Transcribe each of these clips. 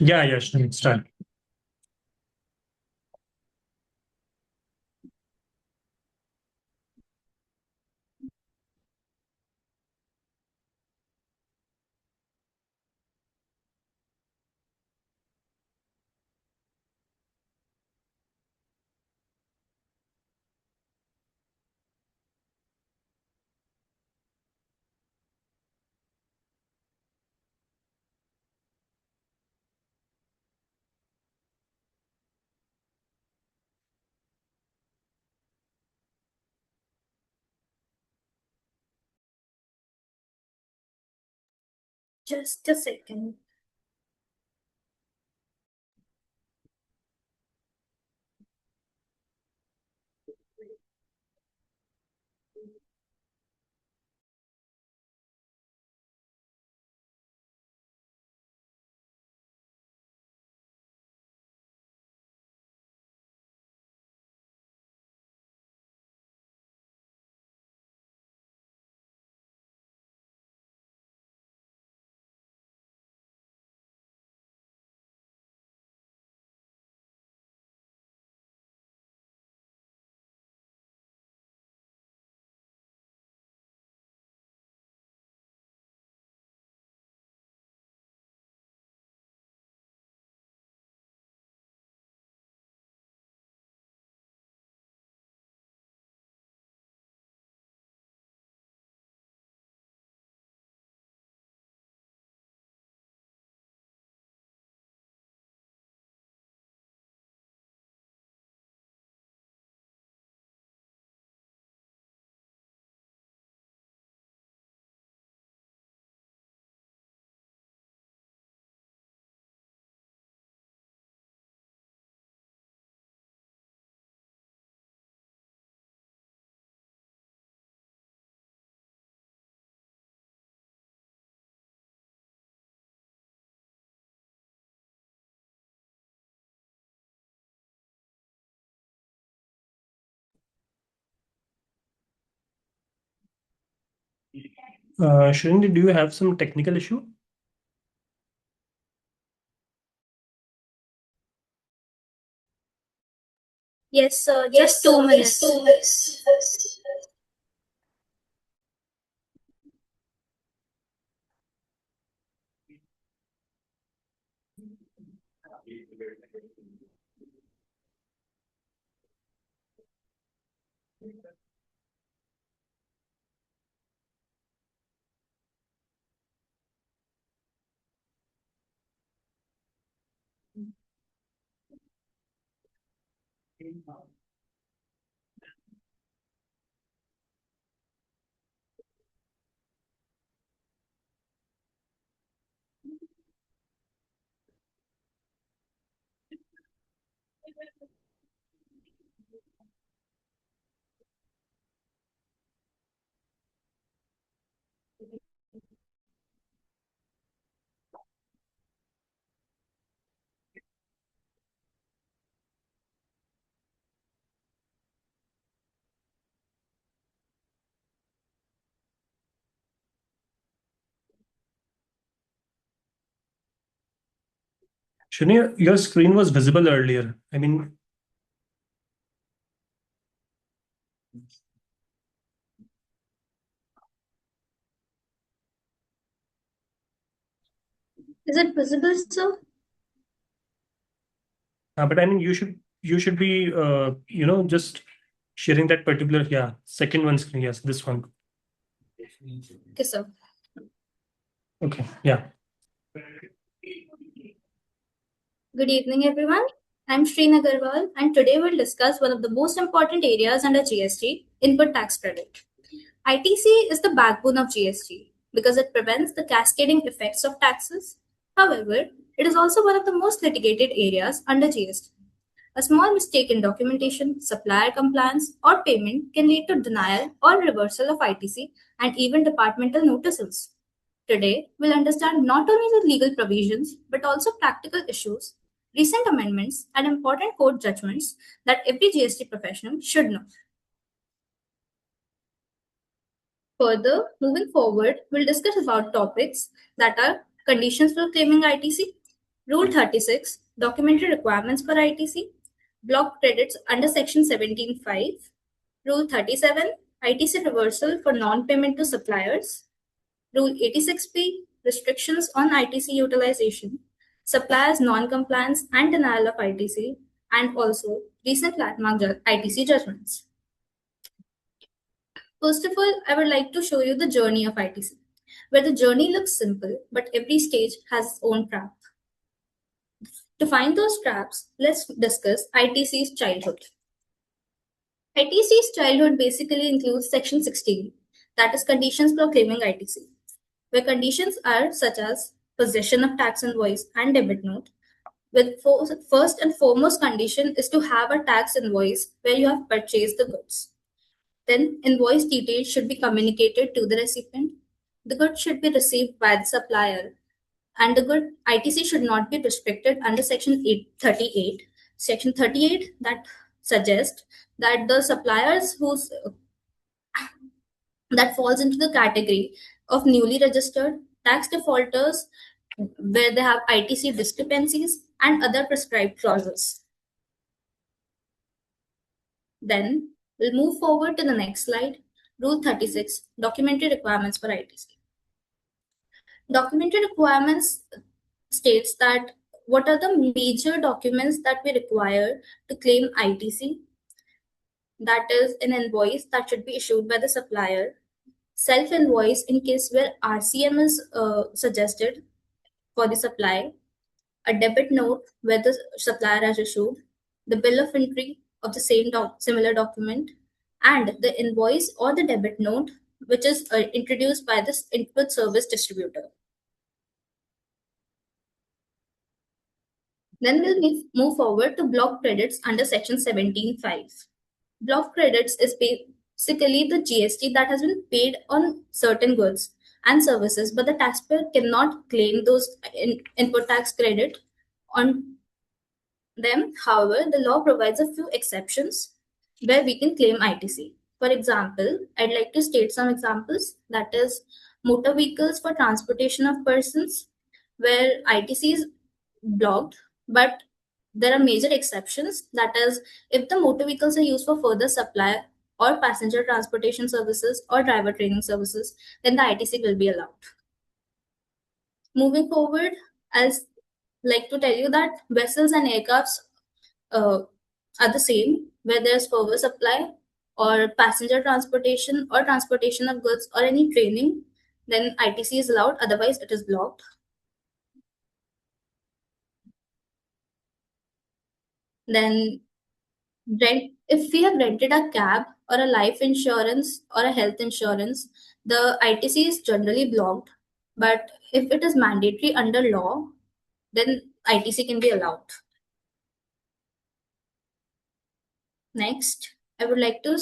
Yeah, sure. Start. Just a second. Shrindy, do you have some technical issue? Yes, sir. Yes, Just two sir. Just minutes. 2 minutes. Shrindy, your screen was visible earlier. I mean, Is it visible, sir? but I mean, you should be just sharing that particular second one screen. Yes, this one. Okay, sir. Okay. Yeah. Good evening, everyone. I'm Shreen Agarwal, and today we'll discuss one of the most important areas under GST, input tax credit. ITC is the backbone of GST because it prevents the cascading effects of taxes. However, it is also one of the most litigated areas under GST. A small mistake in documentation, supplier compliance, or payment can lead to denial or reversal of ITC and even departmental notices. Today, we'll understand not only the legal provisions but also practical issues, recent amendments, and important court judgments that every GST professional should know. Further, moving forward, we'll discuss about topics that are conditions for claiming ITC, Rule 36, documentary requirements for ITC, block credits under Section 17(5). Rule 37, ITC reversal for non-payment to suppliers. Rule 86B, restrictions on ITC utilization, suppliers' non-compliance and denial of ITC, and also recent landmark ITC judgments. First of all, I would like to show you the journey of ITC, where the journey looks simple, but every stage has its own trap. To find those traps, let's discuss ITC's childhood. ITC's childhood basically includes Section 16, that is conditions for claiming ITC, where conditions are such as possession of tax invoice and debit note. With first and foremost condition is to have a tax invoice where you have purchased the goods. Then invoice details should be communicated to the recipient. The goods should be received by the supplier, and the good ITC should not be restricted under Section 38. Section 38 that suggests that the suppliers whose that falls into the category of newly registered tax defaulters where they have ITC discrepancies and other prescribed clauses. Then we'll move forward to the next slide. Rule 36, documentary requirements for ITC. Documentary requirements states that what are the major documents that we require to claim ITC. That is an invoice that should be issued by the supplier, self-invoice in case where RCM is suggested for the supply, a debit note where the supplier has issued, the bill of entry of the same similar document, and the invoice or the debit note which is introduced by this input service distributor. Then we'll move forward to block credits under Section 17(5). Block credits is basically the GST that has been paid on certain goods and services, but the taxpayer cannot claim those input tax credit on them. However, the law provides a few exceptions where we can claim ITC. For example, I'd like to state some examples. That is, motor vehicles for transportation of persons, where ITC is blocked, but there are major exceptions. That is, if the motor vehicles are used for further supply or passenger transportation services or driver training services, then the ITC will be allowed. Moving forward, I'll like to tell you that vessels and aircrafts are the same, where there's further supply or passenger transportation or transportation of goods or any training, then ITC is allowed, otherwise it is blocked. Then if we have rented a cab or a life insurance or a health insurance, the ITC is generally blocked. But if it is mandatory under law, then ITC can be allowed. Next, I would like to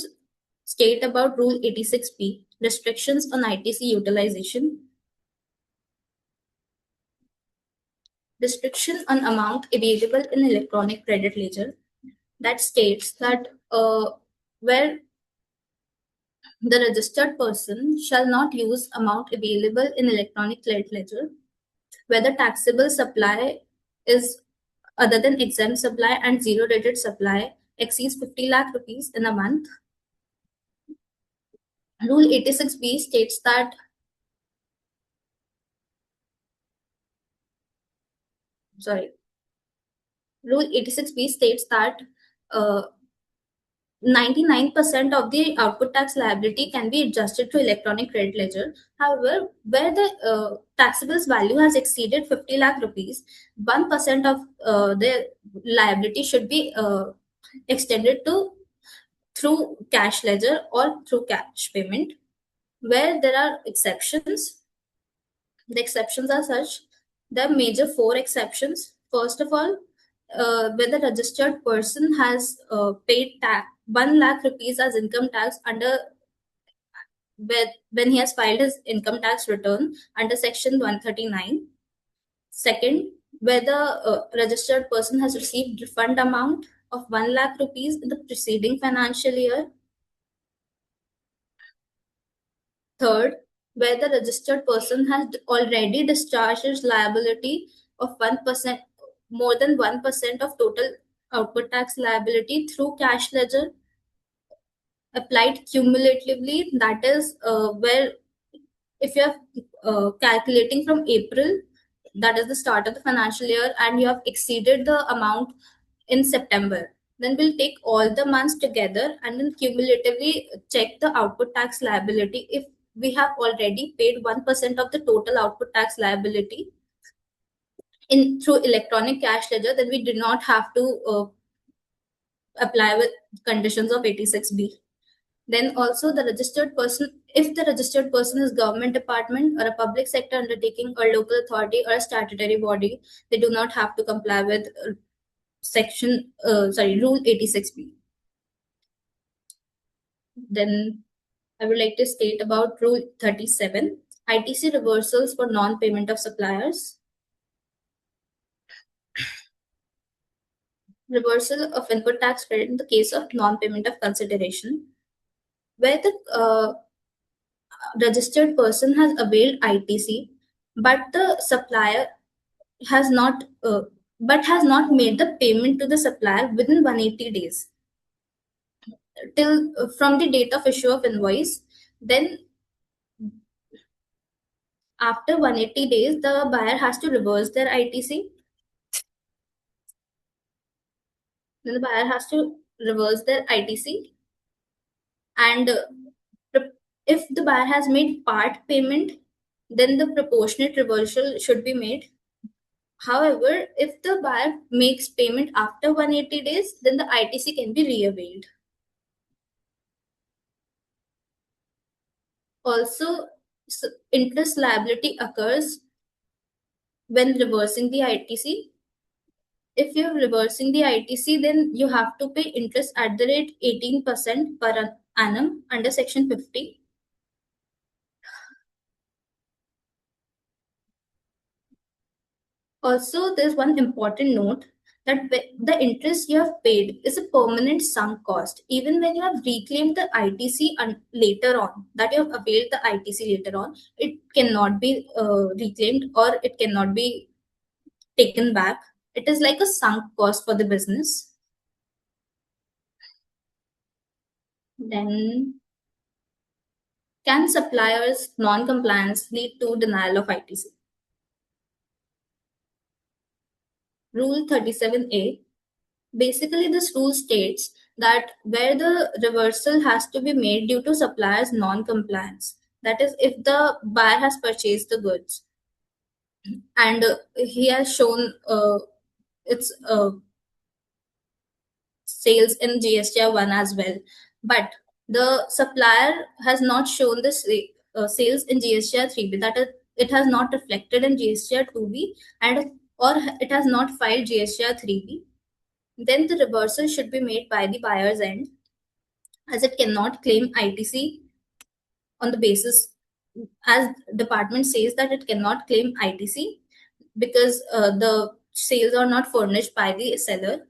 state about Rule 86B, restrictions on ITC utilization. Restriction on amount available in electronic credit ledger, that states that where the registered person shall not use amount available in electronic credit ledger where the taxable supply is other than exempt supply and zero rated supply exceeds 50 lakh rupees in a month. Rule 86B states that Rule 86B states that 99% of the output tax liability can be adjusted to electronic credit ledger. However, where the taxable value has exceeded 50 lakh rupees, 1% of the liability should be extended to through cash ledger or through cash payment. Where there are exceptions, the exceptions are such. There are major 4 exceptions. First of all, when the registered person has paid 1 lakh rupees as income tax under when he has filed his income tax return under Section 139. Second, where the registered person has received refund amount of 1 lakh rupees in the preceding financial year. Third, where the registered person has already discharged his liability of 1% more than 1% of total output tax liability through cash ledger applied cumulatively. That is where if you are calculating from April, that is the start of the financial year, and you have exceeded the amount in September, then we'll take all the months together and then cumulatively check the output tax liability. If we have already paid 1% of the total output tax liability in through electronic cash ledger, then we do not have to apply with conditions of 86B. Then also the registered person, if the registered person is government department or a public sector undertaking or local authority or a statutory body, they do not have to comply with rule 86B. Then I would like to state about rule 37, ITC reversals for non-payment of suppliers. Reversal of input tax credit in the case of non-payment of consideration, where the registered person has availed ITC, but the supplier has not made the payment to the supplier within 180 days till from the date of issue of invoice. Then after 180 days, the buyer has to reverse their ITC. Then the buyer has to reverse their ITC, and if the buyer has made part payment, then the proportionate reversal should be made. However, if the buyer makes payment after 180 days, then the ITC can be re-availed. Also, interest liability occurs when reversing the ITC. If you're reversing the ITC, then you have to pay interest at the rate 18% per annum under Section 50. Also, there's one important note that the interest you have paid is a permanent sunk cost. Even when you have reclaimed the ITC later on, that you have availed the ITC later on, it cannot be reclaimed or it cannot be taken back. It is like a sunk cost for the business. Then, can suppliers' non-compliance lead to denial of ITC? Rule 37A. Basically, this rule states that where the reversal has to be made due to supplier's non-compliance, that is, if the buyer has purchased the goods and he has shown its sales in GSTR 1 as well, but the supplier has not shown the sales in GSTR 3B, that is, it has not reflected in GSTR 2B, and or it has not filed GSTR 3B, then the reversal should be made by the buyer's end, as it cannot claim ITC on the basis, as department says that it cannot claim ITC because the sales are not furnished by the seller.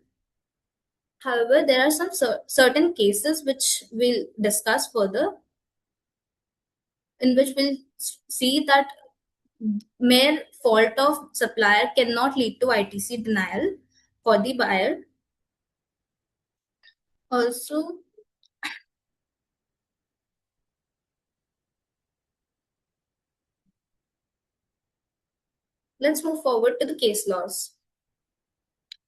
However, there are some certain cases which we'll discuss further, in which we'll see that mere fault of supplier cannot lead to ITC denial for the buyer. Also, let's move forward to the case laws.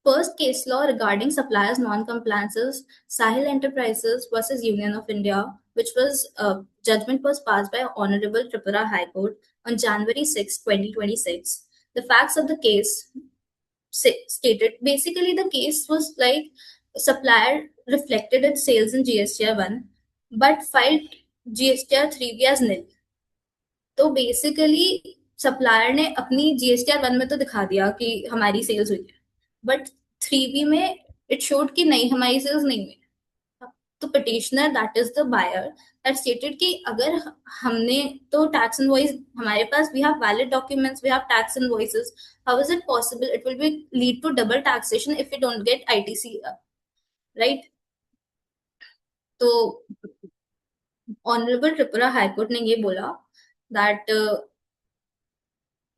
First case law regarding suppliers' non-compliances, Sahil Enterprises versus Union of India, which was judgment was passed by Honorable Tripura High Court on January 6, 2026. The facts of the case stated basically the case was like supplier reflected its sales in GSTR 1 but filed GSTR 3B as nil. तो basically supplier ने अपनी GSTR 1 में तो दिखा दिया कि हमारी sales हुई है, बट 3B में इट शोड कि नहीं हमारी सेल्स नहीं हुई. तो petitioner that is the buyer that stated कि अगर हमने तो टैक्स इनवॉइस हमारे पास we have valid documents, we have tax invoices, how is it possible it will be lead to double taxation if you don't get ITC, right? तो honourable Tripura high court ने ये बोला that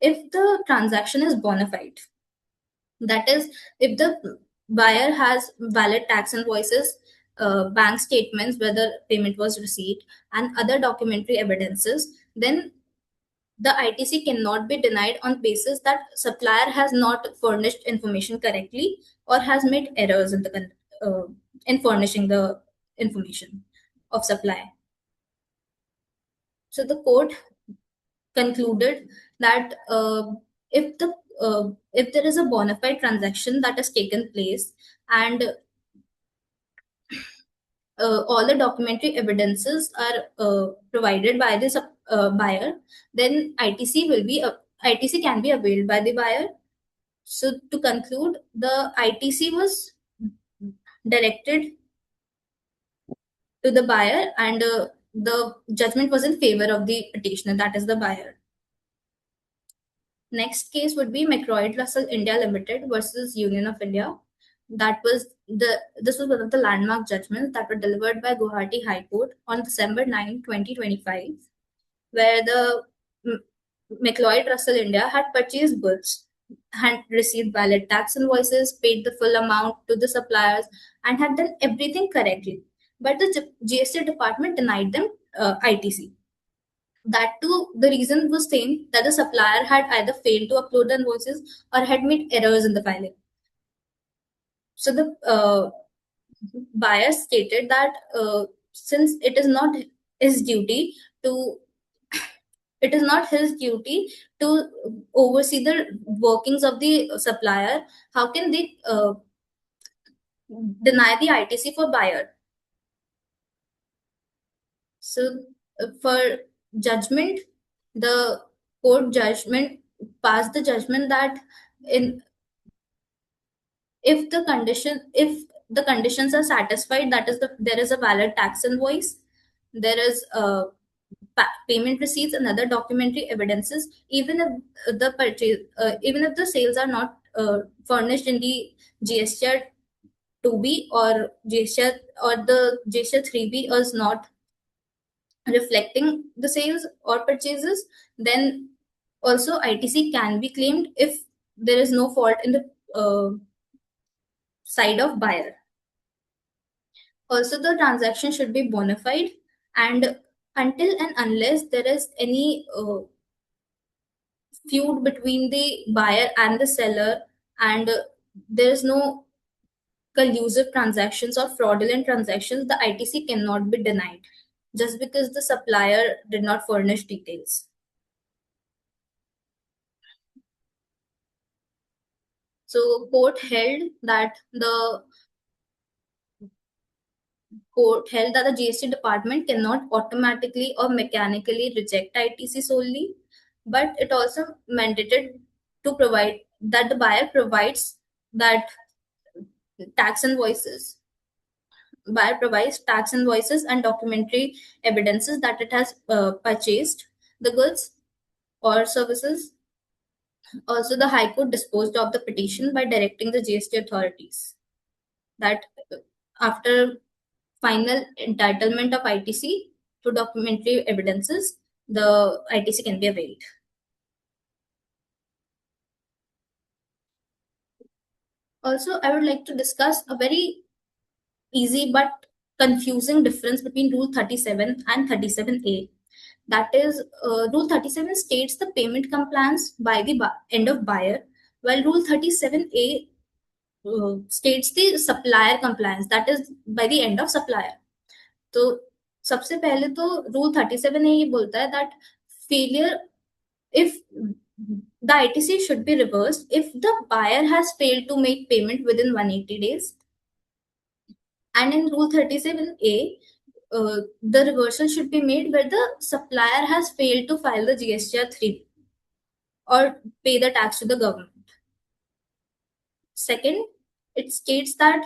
if the transaction is bona fide, That is, if the buyer has valid tax invoices, bank statements where the payment was received, and other documentary evidences, then the ITC cannot be denied on basis that supplier has not furnished information correctly or has made errors in in furnishing the information of supply. So the court concluded that if there is a bona fide transaction that has taken place and all the documentary evidences are provided by the buyer, then ITC can be availed by the buyer. So to conclude, the ITC was directed to the buyer, and the judgment was in favor of the petitioner, that is the buyer. Next case would be McRoy Russell India Limited versus Union of India. This was one of the landmark judgments that were delivered by Guwahati High Court on December 9, 2025, where the McLeod Russell India had purchased goods, had received valid tax invoices, paid the full amount to the suppliers, and had done everything correctly. But the GST department denied them ITC. That too, the reason was same, that the supplier had either failed to upload the invoices or had made errors in the filing. So the buyer stated that since his duty to it is not his duty to oversee the workings of the supplier, how can they deny the ITC for buyer? So for judgment, the court judgment passed the judgment that in if the conditions are satisfied, that is there is a valid tax invoice, there is payment receipts and other documentary evidences, even if the sales are not furnished in the GSTR 2B or GSTR, or the GSTR 3B is not reflecting the sales or purchases, then also ITC can be claimed if there is no fault in the side of buyer. Also, the transaction should be bona fide, and until and unless there is any feud between the buyer and the seller, and there is no collusive transactions or fraudulent transactions, the ITC cannot be denied just because the supplier did not furnish details. So court held that the GST department cannot automatically or mechanically reject ITC solely, but it also mandated to provide that the buyer provides that tax invoices. Buyer provides tax invoices and documentary evidences that it has purchased the goods or services. Also, the High Court disposed of the petition by directing the GST authorities that after final entitlement of ITC to documentary evidences, the ITC can be availed. Also, I would like to discuss a very easy but confusing difference between Rule 37 and 37A. That is, Rule 37 states the payment compliance by the end of buyer, while Rule 37A states the supplier compliance, that is by the end of supplier. तो सबसे पहले तो rule 37 ने ये बोलता है that failure if the ITC should be reversed if the buyer has failed to make payment within 180 days. And in Rule 37A, the reversal should be made where the supplier has failed to file the GSTR 3 or pay the tax to the government. Second, it states that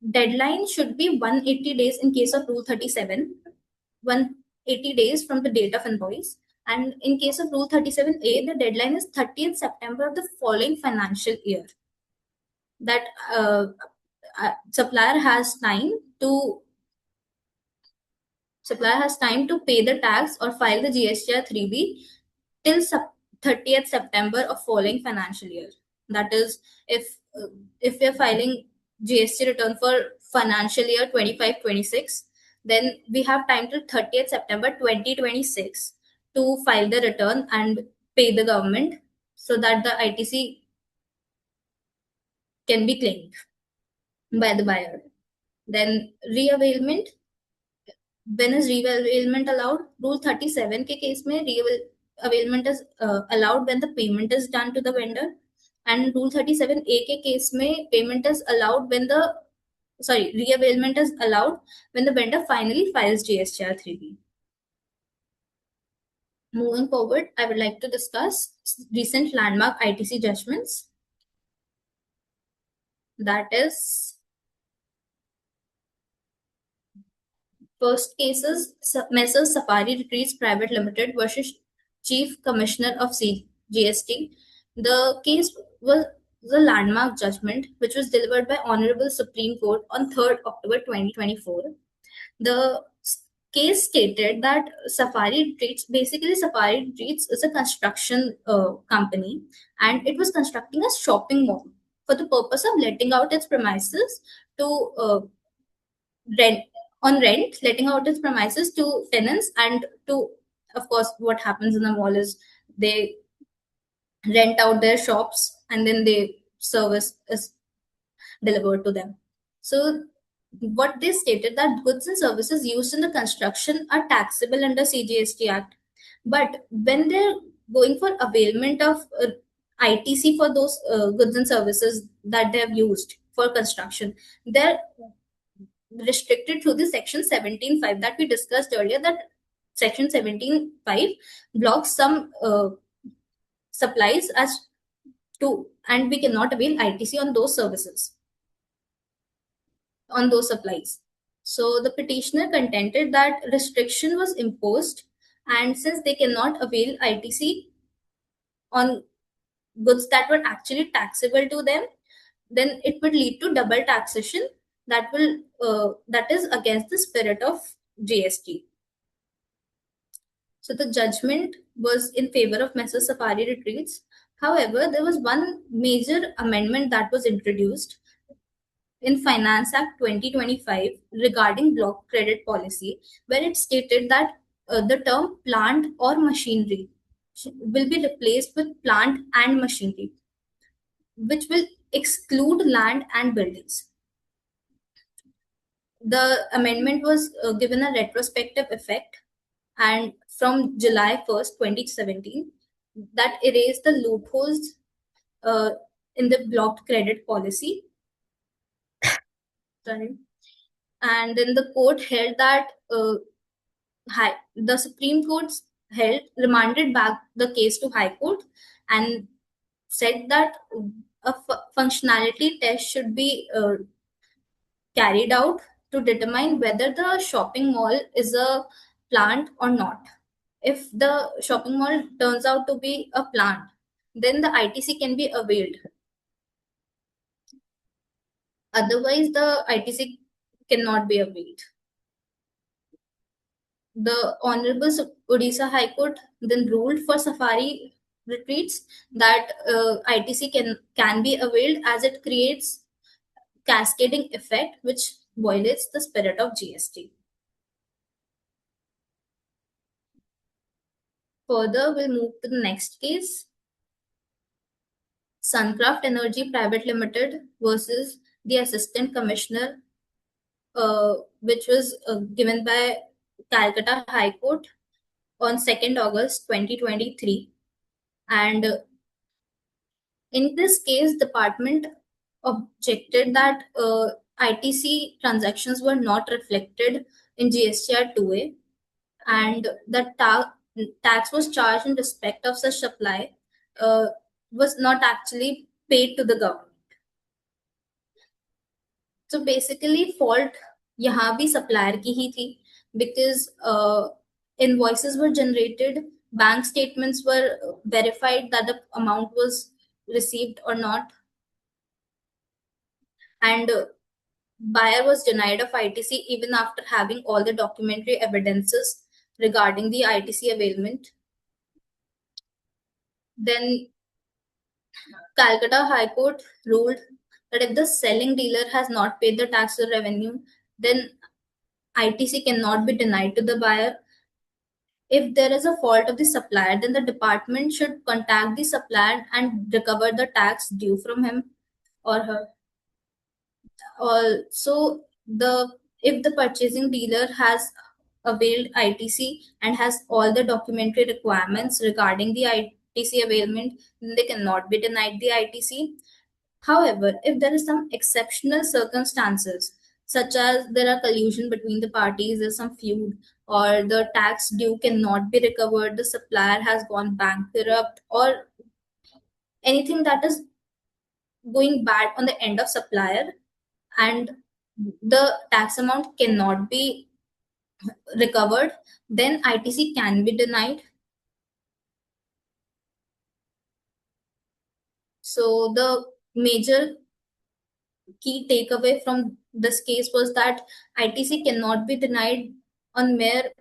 deadline should be 180 days in case of Rule 37, 180 days from the date of invoice. And in case of Rule 37A, the deadline is 30th September of the following financial year. That supplier has time to pay the tax or file the GSTR 3B till 30th September of following financial year. That is, if we are filing GST return for financial year 25-26, then we have time till 30th September 2026 to file the return and pay the government so that the ITC can be claimed by the buyer. Then reavailment. When is reavailment allowed? Rule 37 के case में reavailment is allowed when the payment is done to the vendor, and Rule 37A के case में payment is allowed when the reavailment is allowed when the vendor finally files GSTR 3B. Moving forward, I would like to discuss recent landmark ITC judgments. That is, first cases, Messrs Safari Retreats Private Limited versus Chief Commissioner of GST. The case was the landmark judgment which was delivered by Honorable Supreme Court on 3rd October 2024. The case stated that Safari Retreats is a construction company, and it was constructing a shopping mall for the purpose of letting out its premises to letting out its premises to tenants, and to, of course, what happens in the mall is they rent out their shops and then the service is delivered to them. So what they stated, that goods and services used in the construction are taxable under CGST Act, but when they're going for availment of ITC for those goods and services that they have used for construction, they're restricted through the section 17.5 that we discussed earlier, that section 17.5 blocks some supplies as to, and we cannot avail ITC on those services, on those supplies. So the petitioner contended that restriction was imposed, and since they cannot avail ITC on goods that were actually taxable to them, then it would lead to double taxation that is against the spirit of GST. So the judgment was in favor of Messrs Safari Retreats. However, there was one major amendment that was introduced in Finance Act 2025 regarding block credit policy, where it stated that the term plant or machinery will be replaced with plant and machinery, which will exclude land and buildings. The amendment was given a retrospective effect, and from July 1st, 2017, that erased the loopholes in the blocked credit policy. Sorry. And then the court held that the Supreme Court remanded back the case to High Court and said that a functionality test should be carried out to determine whether the shopping mall is a plant or not. If the shopping mall turns out to be a plant, then the ITC can be availed. Otherwise, the ITC cannot be availed. The Honorable Odisha High Court then ruled for Safari Retreats that ITC can be availed, as it creates cascading effect which violates the spirit of GST. Further, we'll move to the next case. Suncraft Energy Private Limited versus the Assistant Commissioner, which was given by Calcutta High Court on 2nd August 2023. And in this case, department objected that ITC transactions were not reflected in GSTR 2A, and the tax was charged in respect of such supply was not actually paid to the government. So basically, fault यहाँ भी supplier की ही थी, because invoices were generated, bank statements were verified that the amount was received or not, and buyer was denied of ITC even after having all the documentary evidences regarding the ITC availment. Then Calcutta High Court ruled that if the selling dealer has not paid the tax or revenue, then ITC cannot be denied to the buyer. If there is a fault of the supplier, then the department should contact the supplier and recover the tax due from him or her. Also, the if the purchasing dealer has availed ITC and has all the documentary requirements regarding the ITC availment, then they cannot be denied the ITC. However, if there is some exceptional circumstances, such as there are collusion between the parties, there's some feud, or the tax due cannot be recovered, the supplier has gone bankrupt, or anything that is going bad on the end of supplier, and the tax amount cannot be recovered, then ITC can be denied. So the major key takeaway from this case was that ITC cannot be denied on mere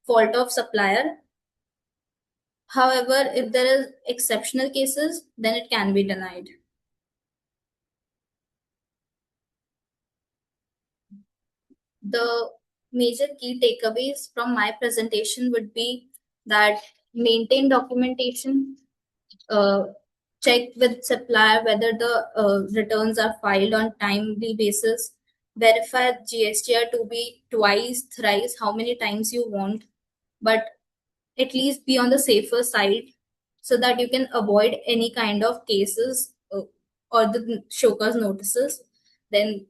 fault of supplier. However, if there is exceptional cases, then it can be denied. The major key takeaways from my presentation would be that maintain documentation, uh, check with supplier whether the returns are filed on timely basis, verify GSTR to be twice, thrice, how many times you want, but at least be on the safer side so that you can avoid any kind of cases or the show cause notices. Then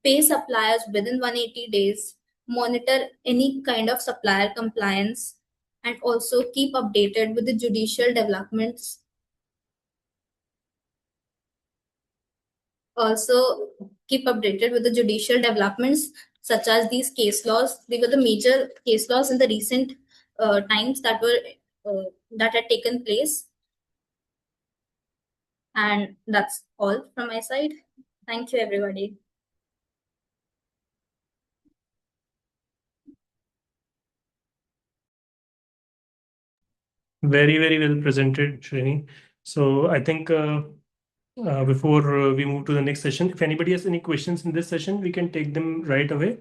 pay suppliers within 180 days, monitor any kind of supplier compliance, and also keep updated with the judicial developments. Also, keep updated with the judicial developments such as these case laws. They were the major case laws in the recent times that had taken place. And that's all from my side. Thank you, everybody. Very, very well presented, Srini. So I think before we move to the next session, if anybody has any questions in this session, we can take them right away,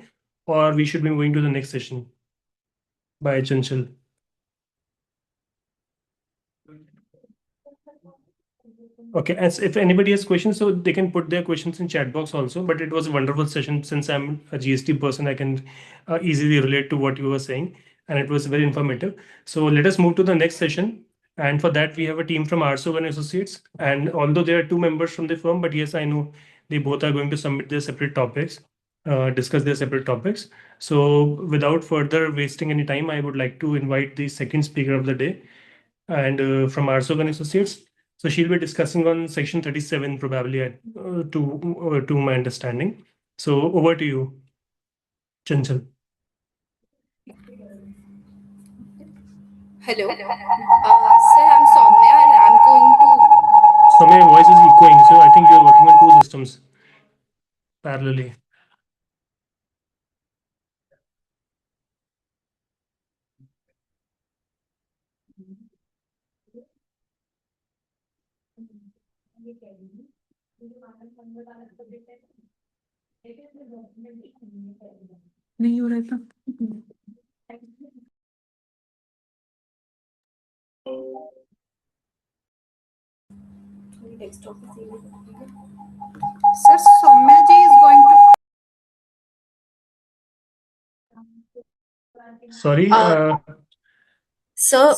or we should be moving to the next session by Chanchal. Okay, as if anybody has questions, so they can put their questions in chat box also. But it was a wonderful session. Since I'm a GST person, I can easily relate to what you were saying, and it was very informative. So let us move to the next session. And for that, we have a team from Arso and Associates. And although there are two members from the firm, but yes, I know they both are going to submit their separate topics, discuss their separate topics. So without further wasting any time, I would like to invite the second speaker of the day, and from Arso and Associates. So she'll be discussing on section 37, probably to my understanding. So over to you, Chanchal. Hello. Sir, I'm Soumya and I'm going to. So my voice is echoing, so I think you're working on two systems parallelly. नहीं हो रहा था Sir, Soumya ji is going to. Sorry, Sir,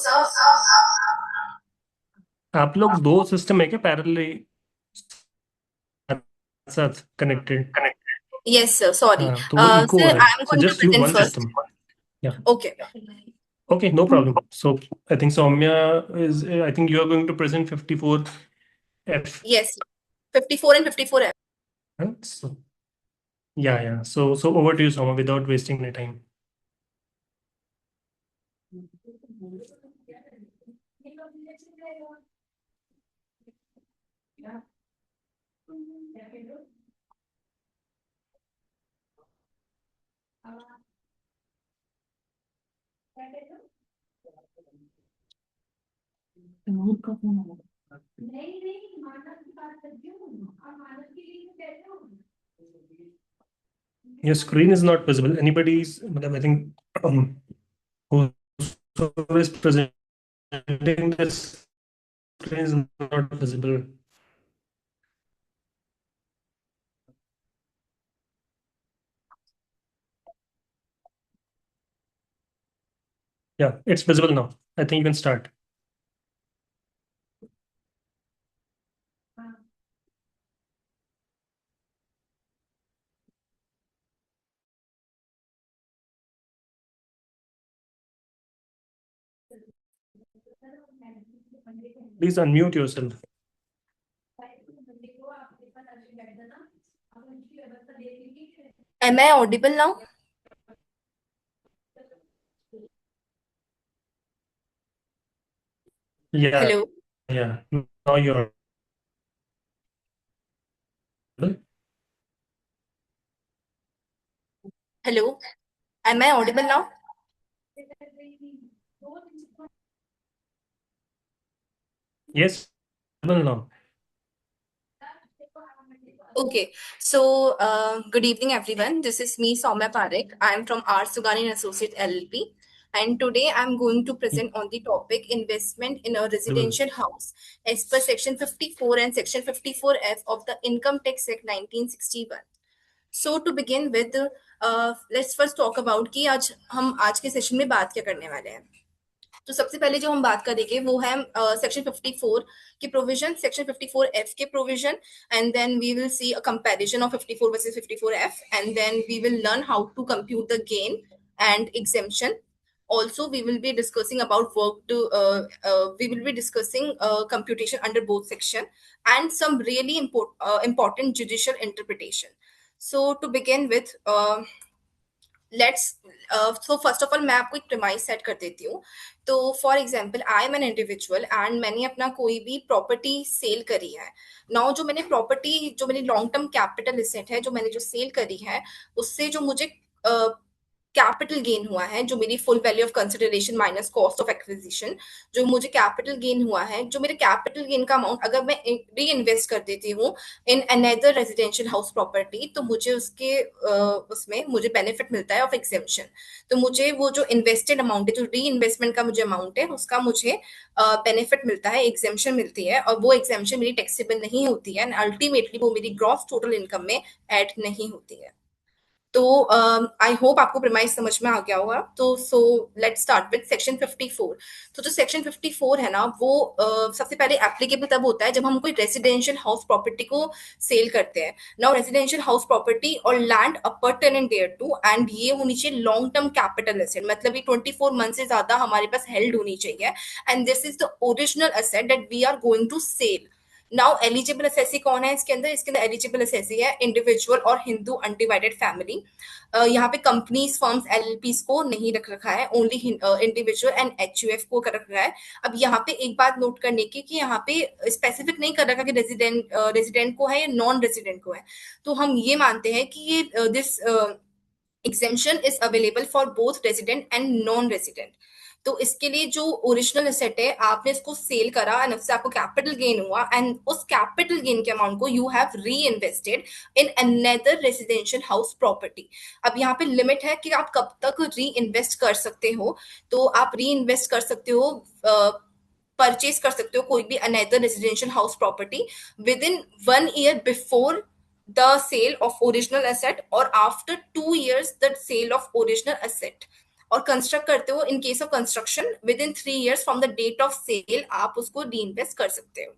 आप लोग दो system है क्या parallelly साथ कनेक्टेड? yes, sir. Sorry. हाँ, तो वो इको हो Sir, रहा है. I'm So going to just use present one first. system. Yeah. Okay. Okay, no problem. So I think Soumya is, I think you are going to present 54F. Yes, 54 and 54F. Huh? So, yeah. So over to you, Soumya, without wasting any time. Your screen is not visible. Anybody's, I think, who is presenting this screen is not visible. Yeah, it's visible now. I think you can start. Please unmute yourself. Am I audible now? Yeah, Hello. yeah. Now you're audible. Hello. Am I audible now? Yes, visible now. Okay. So, good evening, everyone. This is me, Soumya Parekh. I am from R. Sugani and Associate LLP. And today I'm going to present on the topic investment in a residential house as per Section 54 and Section 54F of the Income Tax Act 1961. So to begin with, let's first talk about कि आज के session में बात क्या करने वाले हैं. तो सबसे पहले जो हम बात करेंगे वो है सेक्शन 54 के प्रोविजन, सेक्शन 54F के provision, and then we will see a comparison of 54 versus 54F, and then we will learn how to compute the gain and exemption. Also, we will be discussing about we will be discussing computation under both section and some really important judicial interpretation. So to begin with, let's so first of all मैं आपको एक premise set कर देती हूँ. तो for example I am an individual and मैंने अपना कोई भी प्रॉपर्टी सेल करी है. नाउ जो मैंने प्रॉपर्टी, जो मेरी लॉन्ग टर्म कैपिटल एसेट है, जो मैंने जो सेल करी है, उससे जो मुझे कैपिटल गेन हुआ है, जो मेरी full value of consideration minus cost of acquisition, जो मुझे कैपिटल गेन हुआ है, जो मेरे कैपिटल गेन का अमाउंट अगर मैं री इन्वेस्ट कर देती हूँ in another residential house property, तो मुझे उसके उसमें मुझे बेनिफिट मिलता है ऑफ एग्जेम्पशन. तो मुझे वो जो इन्वेस्टेड अमाउंट है, जो री इन्वेस्टमेंट का मुझे अमाउंट है, उसका मुझे बेनिफिट मिलता है, एग्जेम्पशन मिलती है, और वो एग्जेम्पशन मेरी टैक्सेबल नहीं होती है एंड अल्टीमेटली वो मेरी ग्रॉस टोटल इनकम में ऐड नहीं होती है. तो आई होप आपको प्रीमाइस समझ में आ गया होगा. तो so let's start with section 54. तो जो सेक्शन 54 है ना, वो सबसे पहले एप्लीकेबल तब होता है जब हम कोई रेजिडेंशियल हाउस प्रॉपर्टी को सेल करते हैं. नाउ रेजिडेंशियल हाउस प्रॉपर्टी और लैंड अपरटेनेंट देयर टू, एंड ये होनी चाहिए लॉन्ग टर्म कैपिटल एसेट, मतलब ये 24 मंथ से ज्यादा हमारे पास हेल्ड होनी चाहिए, and this is the original asset that we are going to sell. Now eligible assessee कौन है इसके अंदर एलिजिबल असेसी है इंडिविजुअल और हिंदू अनडिवाइडेड फैमिली. यहाँ पे कंपनीज, फर्म्स, एलएलपीज को नहीं रख रखा है, ओनली इंडिविजुअल एंड एचयूएफ को कर रखा है. अब यहाँ पे एक बात नोट करने की कि यहाँ पे स्पेसिफिक नहीं कर रखा कि रेजिडेंट को है या नॉन रेजिडेंट को है. तो हम ये मानते हैं कि ये this exemption is available for both resident and non resident. तो इसके लिए जो ओरिजिनल एसेट है, आपने इसको सेल करा एंड उससे आपको कैपिटल गेन हुआ, एंड उस कैपिटल गेन के अमाउंट को यू हैव री invested in another residential house property. अब यहाँ पे लिमिट है कि आप कब तक री इन्वेस्ट कर सकते हो. तो आप री इन्वेस्ट कर सकते हो, परचेज कर सकते हो कोई भी another residential house property with in 1 year before the sale of original asset or after 2 years the sale of original asset. और कंस्ट्रक्ट करते हो in case of construction within 3 years from the date of sale, आप उसको री invest कर सकते हो.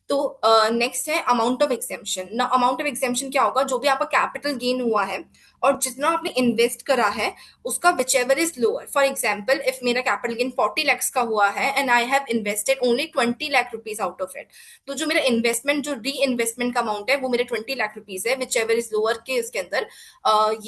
तो नेक्स्ट है अमाउंट ऑफ एग्जेम्पशन. ना अमाउंट ऑफ एग्जेम्पशन क्या होगा, जो भी आपका कैपिटल गेन हुआ है और जितना आपने इन्वेस्ट करा है उसका which ever is lower. For example, if मेरा कैपिटल गेन 40 lakhs का हुआ है and I have invested only 20 lakh rupees out of it, तो जो मेरा इन्वेस्टमेंट, जो री इन्वेस्टमेंट का अमाउंट है वो मेरे 20 लाख रुपीज है, विच एवर इज लोअर के इसके अंदर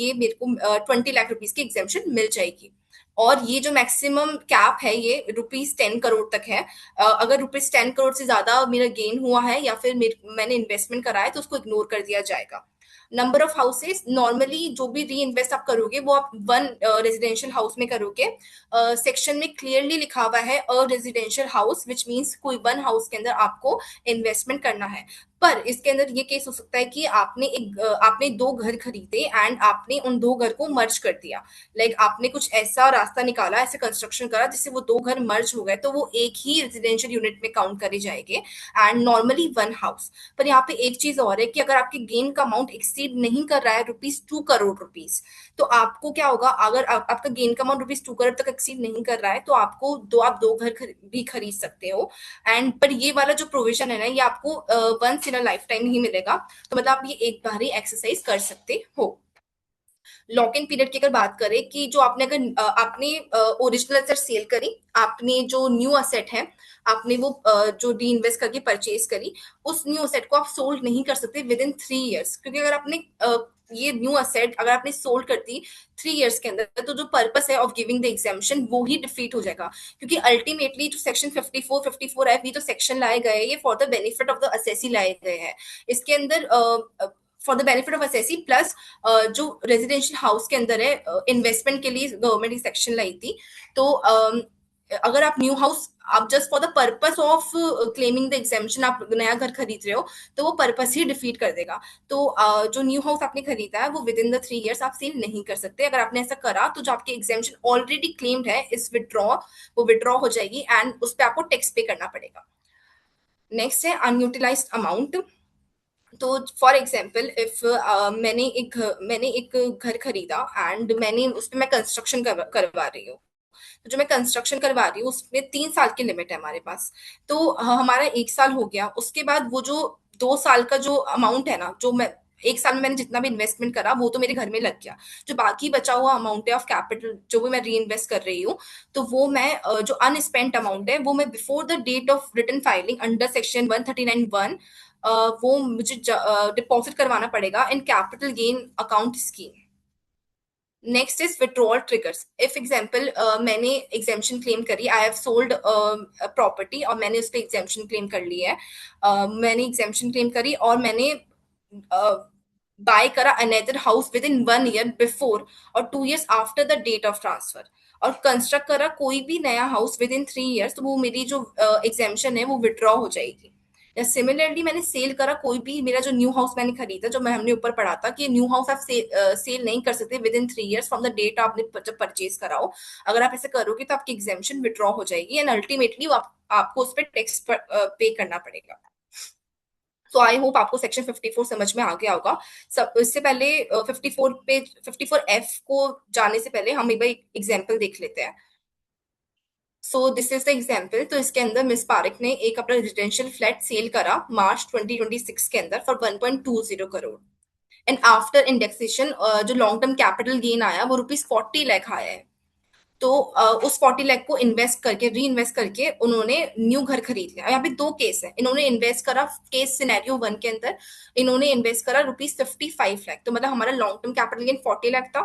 ये मेरे को 20 लाख रुपीज की एग्जेम्पशन मिल जाएगी. और ये जो मैक्सिमम कैप है ये ₹10 करोड़ तक है. अगर ₹10 करोड़ से ज्यादा मेरा गेन हुआ है या फिर मैंने इन्वेस्टमेंट करा है तो उसको इग्नोर कर दिया जाएगा. नंबर ऑफ हाउसेस, नॉर्मली जो भी री इन्वेस्ट आप करोगे वो आप वन रेजिडेंशियल हाउस में करोगे. सेक्शन में क्लियरली लिखा हुआ है अ रेजिडेंशियल हाउस, विच मीन्स कोई वन हाउस के अंदर आपको इन्वेस्टमेंट करना है. पर इसके अंदर ये केस हो सकता है कि आपने दो घर खरीदे एंड आपने उन दो घर को मर्ज कर दिया. लाइक आपने कुछ ऐसा रास्ता निकाला, ऐसे कंस्ट्रक्शन करा जिससे वो दो घर मर्ज हो गए, तो वो एक ही रेजिडेंशियल यूनिट में काउंट करे जाएंगे एंड नॉर्मली वन हाउस. पर यहाँ पे एक चीज और है कि अगर आपके गेन का अमाउंट एक्सीड नहीं कर रहा है ₹2 करोड़, तो आपको क्या होगा, अगर आपका गेन का अमाउंट ₹2 करोड़ तक एक्सीड नहीं कर रहा है तो आप दो घर भी खरीद सकते हो. एंड पर ये वाला जो प्रोविजन है ना, ये आपको once in a lifetime ही मिलेगा. तो मतलब आप ये एक बार ही एक्सरसाइज कर सकते हो. लॉक इन पीरियड की अगर बात करें कि जो आपने ओरिजिनल एसेट सेल करी, आपने जो न्यू असेट है आपने वो जो री इन्वेस्ट करके परचेज करी, उस न्यू असेट को आप सोल्ड नहीं कर सकते विद इन 3 years. क्योंकि अगर आपने ये न्यू असेट अगर आपने सोल्ड कर दी 3 years के अंदर, तो जो पर्पस है ऑफ गिविंग द एग्जाम्पशन वो ही डिफीट हो जाएगा. क्योंकि अल्टीमेटली जो सेक्शन 54 ये जो सेक्शन लाए गए हैं, ये for the benefit of the assessee लाए गए हैं. इसके अंदर for the benefit of assessee plus जो रेजिडेंशियल हाउस के अंदर है, इन्वेस्टमेंट के लिए गवर्नमेंट ने सेक्शन लाई थी. तो अगर आप न्यू हाउस, आप just for the purpose of claiming the exemption आप नया घर खरीद रहे हो, तो वो पर्पस ही डिफीट कर देगा. तो जो न्यू हाउस आपने खरीदा है वो विद इन द 3 years आप सेल नहीं कर सकते. अगर आपने ऐसा करा तो जो आपकी एग्जाम्पशन ऑलरेडी क्लेम्ड है इस वो विड्रॉ हो जाएगी एंड उस पर आपको टैक्स पे करना पड़ेगा. नेक्स्ट है अनयूटिलाइज्ड अमाउंट. तो फॉर एग्जाम्पल इफ मैंने एक घर खरीदा एंड मैंने उस पर मैं कंस्ट्रक्शन करवा रही हूँ. तो जो मैं कंस्ट्रक्शन करवा रही हूँ उसमें 3 साल की लिमिट है हमारे पास. तो हमारा 1 साल हो गया, उसके बाद वो जो 2 साल का जो अमाउंट है ना, जो मैं 1 साल में मैंने जितना भी इन्वेस्टमेंट करा वो तो मेरे घर में लग गया. जो बाकी बचा हुआ अमाउंट है ऑफ कैपिटल जो भी मैं री इन्वेस्ट कर रही हूँ, तो वो मैं जो अनस्पेंट अमाउंट है वो मैं before the date of return filing under section 139(1) वो मुझे डिपॉजिट करवाना पड़ेगा in capital gain account scheme. Next is withdrawal triggers. If example मैंने एग्जाम्पशन क्लेम करी, आई हैव सोल्ड प्रॉपर्टी और मैंने उस पर एग्जाम्पशन क्लेम कर ली है. मैंने एग्जाम्पशन क्लेम करी और मैंने बाय करा another house within 1 year before और 2 years after the date of transfer, और कंस्ट्रक्ट करा कोई भी नया हाउस विद इन 3 years, तो वो मेरी जो एग्जाम्पशन है वो विड्रॉ हो जाएगी. या सिमिलरली मैंने सेल करा कोई भी, मेरा जो न्यू हाउस मैंने खरीदा, जो मैं हमने ऊपर पढ़ा था कि न्यू हाउस आप सेल नहीं कर सकते within 3 years from the date आपने जब परचेज कराओ. अगर आप ऐसे करोगे तो आपकी एग्जाम्पशन विड्रॉ हो जाएगी एंड अल्टीमेटली आपको उस पर टैक्स पे करना पड़ेगा. तो आई होप आपको सेक्शन 54 समझ में आ गया होगा. सब इससे पहले 54F को जाने से पहले हम एक बार एग्जाम्पल देख लेते हैं. So this is the example. तो इसके अंदर मिस पारिक ने एक अपना रेजिडेंशियल फ्लैट सेल करा मार्च 2026 के अंदर for 1.20 crore. And after indexation जो लॉन्ग टर्म कैपिटल गेन आया वो ₹40 लाख आया है. तो उस 40 लाख को इन्वेस्ट करके री इन्वेस्ट करके उन्होंने न्यू घर खरीद लिया. यहाँ पे दो केस है. इन्होंने इन्वेस्ट करा केस सिनेरियो 1 के अंदर, इन्होंने इन्वेस्ट करा ₹55 लाख. तो मतलब हमारा long term capital gain 40 lakh था.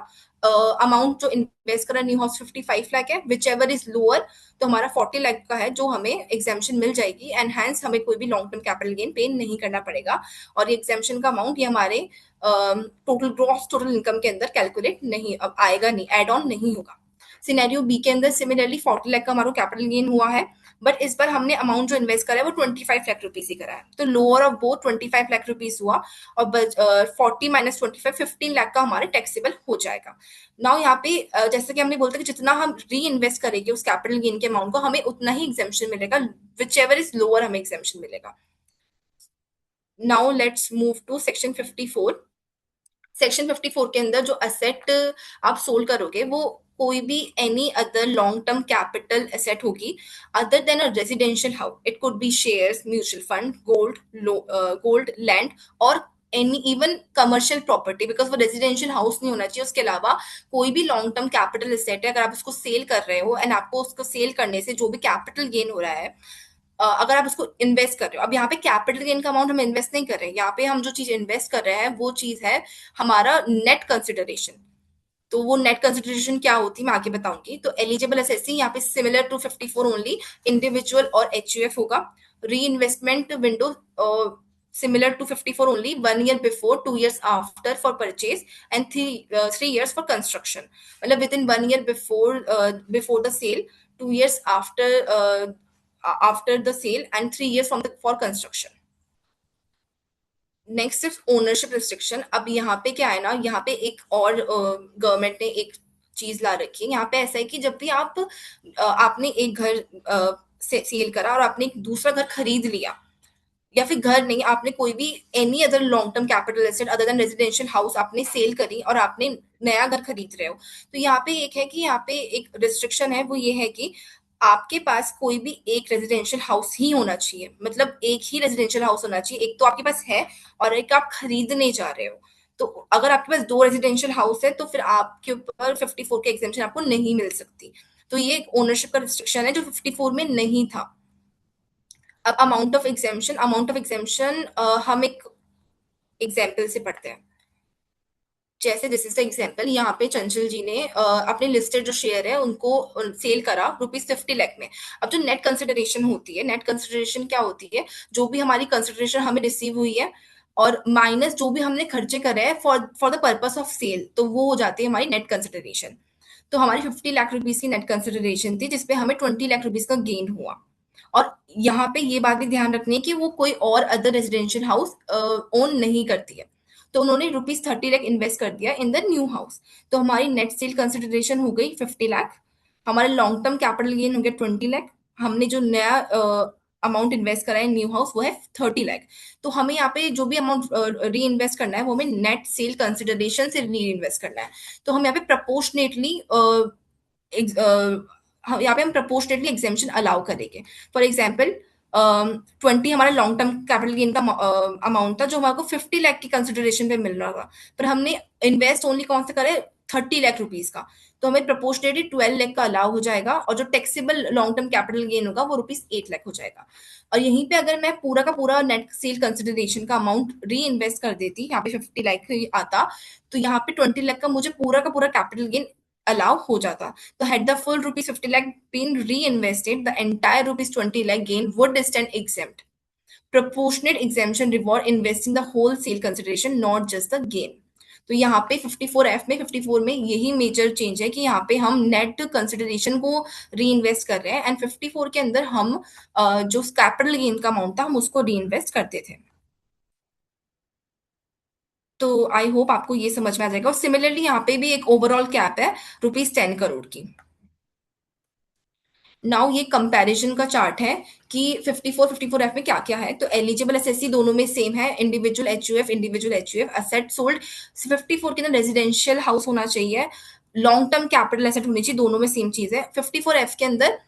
अमाउंट जो इन्वेस्ट करा न्यू हाउस 55 लाख है, विच एवर इज लोअर, तो हमारा 40 लाख का है जो हमें एग्जाम्पशन मिल जाएगी एंड हैंस हमें कोई भी लॉन्ग टर्म कैपिटल गेन पे नहीं करना पड़ेगा. और ये एग्जाम्पशन का अमाउंट ये हमारे टोटल ग्रॉस टोटल इनकम के अंदर कैलकुलेट नहीं अब आएगा, नहीं एड ऑन नहीं होगा. सिनेरियो बी के अंदर सिमिलरली 40 लाख का हमारा कैपिटल गेन हुआ है, बट इस बार हमने अमाउंट जो इन्वेस्ट करा है वो 25 लाख रुपीज ही करा है. तो lower of both 25 lakh rupees हुआ और 40 माइनस 25 15 लाख का हमारे टैक्सेबल हो जाएगा. नाउ यहाँ पे जैसे कि हमने बोलते कि जितना हम री इन्वेस्ट करेंगे उस कैपिटल गेन के अमाउंट को, हमें उतना ही एग्जाम्पशन मिलेगा, विच एवर इज लोअर हमें एग्जाम्पशन मिलेगा. Now let's move to section 54. Section 54 के अंदर जो असेट आप सोल्ड करोगे वो कोई भी any other long term capital asset होगी other than a residential house. It could be shares, mutual fund, gold, land और any even commercial property, because वो रेजिडेंशियल हाउस नहीं होना चाहिए. उसके अलावा कोई भी लॉन्ग टर्म कैपिटल एसेट है, अगर आप उसको सेल कर रहे हो एंड आपको उसको सेल करने से जो भी कैपिटल गेन हो रहा है, अगर आप उसको इन्वेस्ट कर रहे हो, अब यहाँ पे कैपिटल गेन का अमाउंट हम इन्वेस्ट नहीं कर रहे हैं, यहाँ पे हम जो चीज इन्वेस्ट कर रहे हैं वो चीज है हमारा नेट कंसिडरेशन. तो वो नेट कंसिडरेशन क्या होती है मैं आगे बताऊंगी. तो एलिजिबल एसेसी यहाँ पे सिमिलर टू 54 ओनली इंडिविजुअल और HUF होगा. री investment window similar to 54 only, 1 year before, 2 years after for purchase, and 3 years for construction. मतलब within 1 year before the sale, 2 years after the sale, and 3 years for construction. Next is ownership restriction. अब यहाँ पे क्या है ना, यहाँ पे एक और गवर्नमेंट ने एक चीज ला रखी है. यहाँ पे ऐसा है कि जब भी आपने एक घर सेल करा और आपने एक दूसरा घर खरीद लिया, या फिर घर नहीं, आपने कोई भी any other long term capital asset other than residential house आपने सेल करी और आपने नया घर खरीद रहे हो, तो यहाँ पे एक है कि यहाँ पे एक रिस्ट्रिक्शन है, वो ये है कि आपके पास कोई भी एक रेजिडेंशियल हाउस ही होना चाहिए. मतलब एक ही रेजिडेंशियल हाउस होना चाहिए. एक तो आपके पास है और एक आप खरीदने जा रहे हो. तो अगर आपके पास 2 रेजिडेंशियल हाउस है तो फिर आपके ऊपर 54 के एग्जेम्पशन आपको नहीं मिल सकती. तो ये एक ओनरशिप का रिस्ट्रिक्शन है जो 54 में नहीं था. अब अमाउंट ऑफ एग्जेम्पशन हम एक एग्जाम्पल से पढ़ते हैं. जैसे दिस इज द एग्जाम्पल. यहाँ पे चंचल जी ने अपने लिस्टेड जो शेयर है उनको सेल करा ₹50 लाख में. अब जो नेट कंसिडरेशन होती है, नेट कंसिडरेशन क्या होती है, जो भी हमारी कंसिडरेशन हमें रिसीव हुई है और माइनस जो भी हमने खर्चे करे हैं for the purpose of sale, तो वो हो जाती है हमारी नेट कंसिडरेशन. तो हमारी 50 लाख रुपीज की नेट कंसिडरेशन थी जिसपे हमें 20 लाख रुपीज का गेन हुआ. और यहाँ पे ये बात भी ध्यान रखनी है कि वो कोई और अदर रेजिडेंशियल हाउस ओन नहीं करती है. तो उन्होंने ₹30 लाख इन्वेस्ट कर दिया इन द न्यू हाउस. तो हमारी नेट सेल कंसिडरेशन हो गई 50 लाख. हमारा लॉन्ग टर्म कैपिटल गेन हो गया 20 लाख. हमने जो नया अमाउंट इन्वेस्ट करा है न्यू हाउस वो है 30 लाख. तो हमें यहाँ पे जो भी अमाउंट री इन्वेस्ट करना है वो हमें नेट सेल कंसिडरेशन से री इन्वेस्ट करना है. तो हम यहाँ पे प्रपोर्शनेटली यहाँ पे हम प्रपोर्शनेटली एग्जेम्पशन अलाउ करेंगे. फॉर एग्जाम्पल 20 हमारा लॉन्ग टर्म कैपिटल गेन का अमाउंट था जो हमारे को 50 लाख की कंसिडरेशन पे मिल रहा था, पर हमने इन्वेस्ट ओनली कौन से करे 30 लाख रुपीज का. तो हमें प्रपोर्शनेटली 12 लाख का अलाउ हो जाएगा और जो taxable long term capital gain होगा वो ₹8 लाख हो जाएगा. और यहीं पे अगर मैं पूरा का पूरा नेट सेल कंसिडरेशन का अमाउंट री इन्वेस्ट कर देती, यहाँ पे 50 लाख ही आता, तो यहाँ पे 20 लाख का मुझे पूरा का पूरा कैपिटल गेन अलाउ हो जाता. तो had the full ₹50 lakh been reinvested, the entire ₹20 lakh gain would stand exempt. Proportionate exemption reward investing the whole sale consideration, not just the gain. तो यहाँ पे 54F में 54 में यही मेजर चेंज है कि यहाँ पे हम नेट कंसिडरेशन को री इन्वेस्ट कर रहे हैं एंड 54 के अंदर हम जो कैपिटल गेन का अमाउंट था हम उसको री इन्वेस्ट करते थे. तो आई होप आपको ये समझ में आ जाएगा. और सिमिलरली यहाँ पे भी एक ओवरऑल कैप है ₹10 करोड़ की. नाउ ये कंपैरिजन का चार्ट है कि 54F में क्या क्या है. तो एलिजिबल एसएससी दोनों में सेम है. इंडिविजुअल एचयूएफ असेट सोल्ड 54 के अंदर रेजिडेंशियल हाउस होना चाहिए, लॉन्ग टर्म कैपिटल एसेट होनी चाहिए, दोनों में सेम चीज है. 54F के अंदर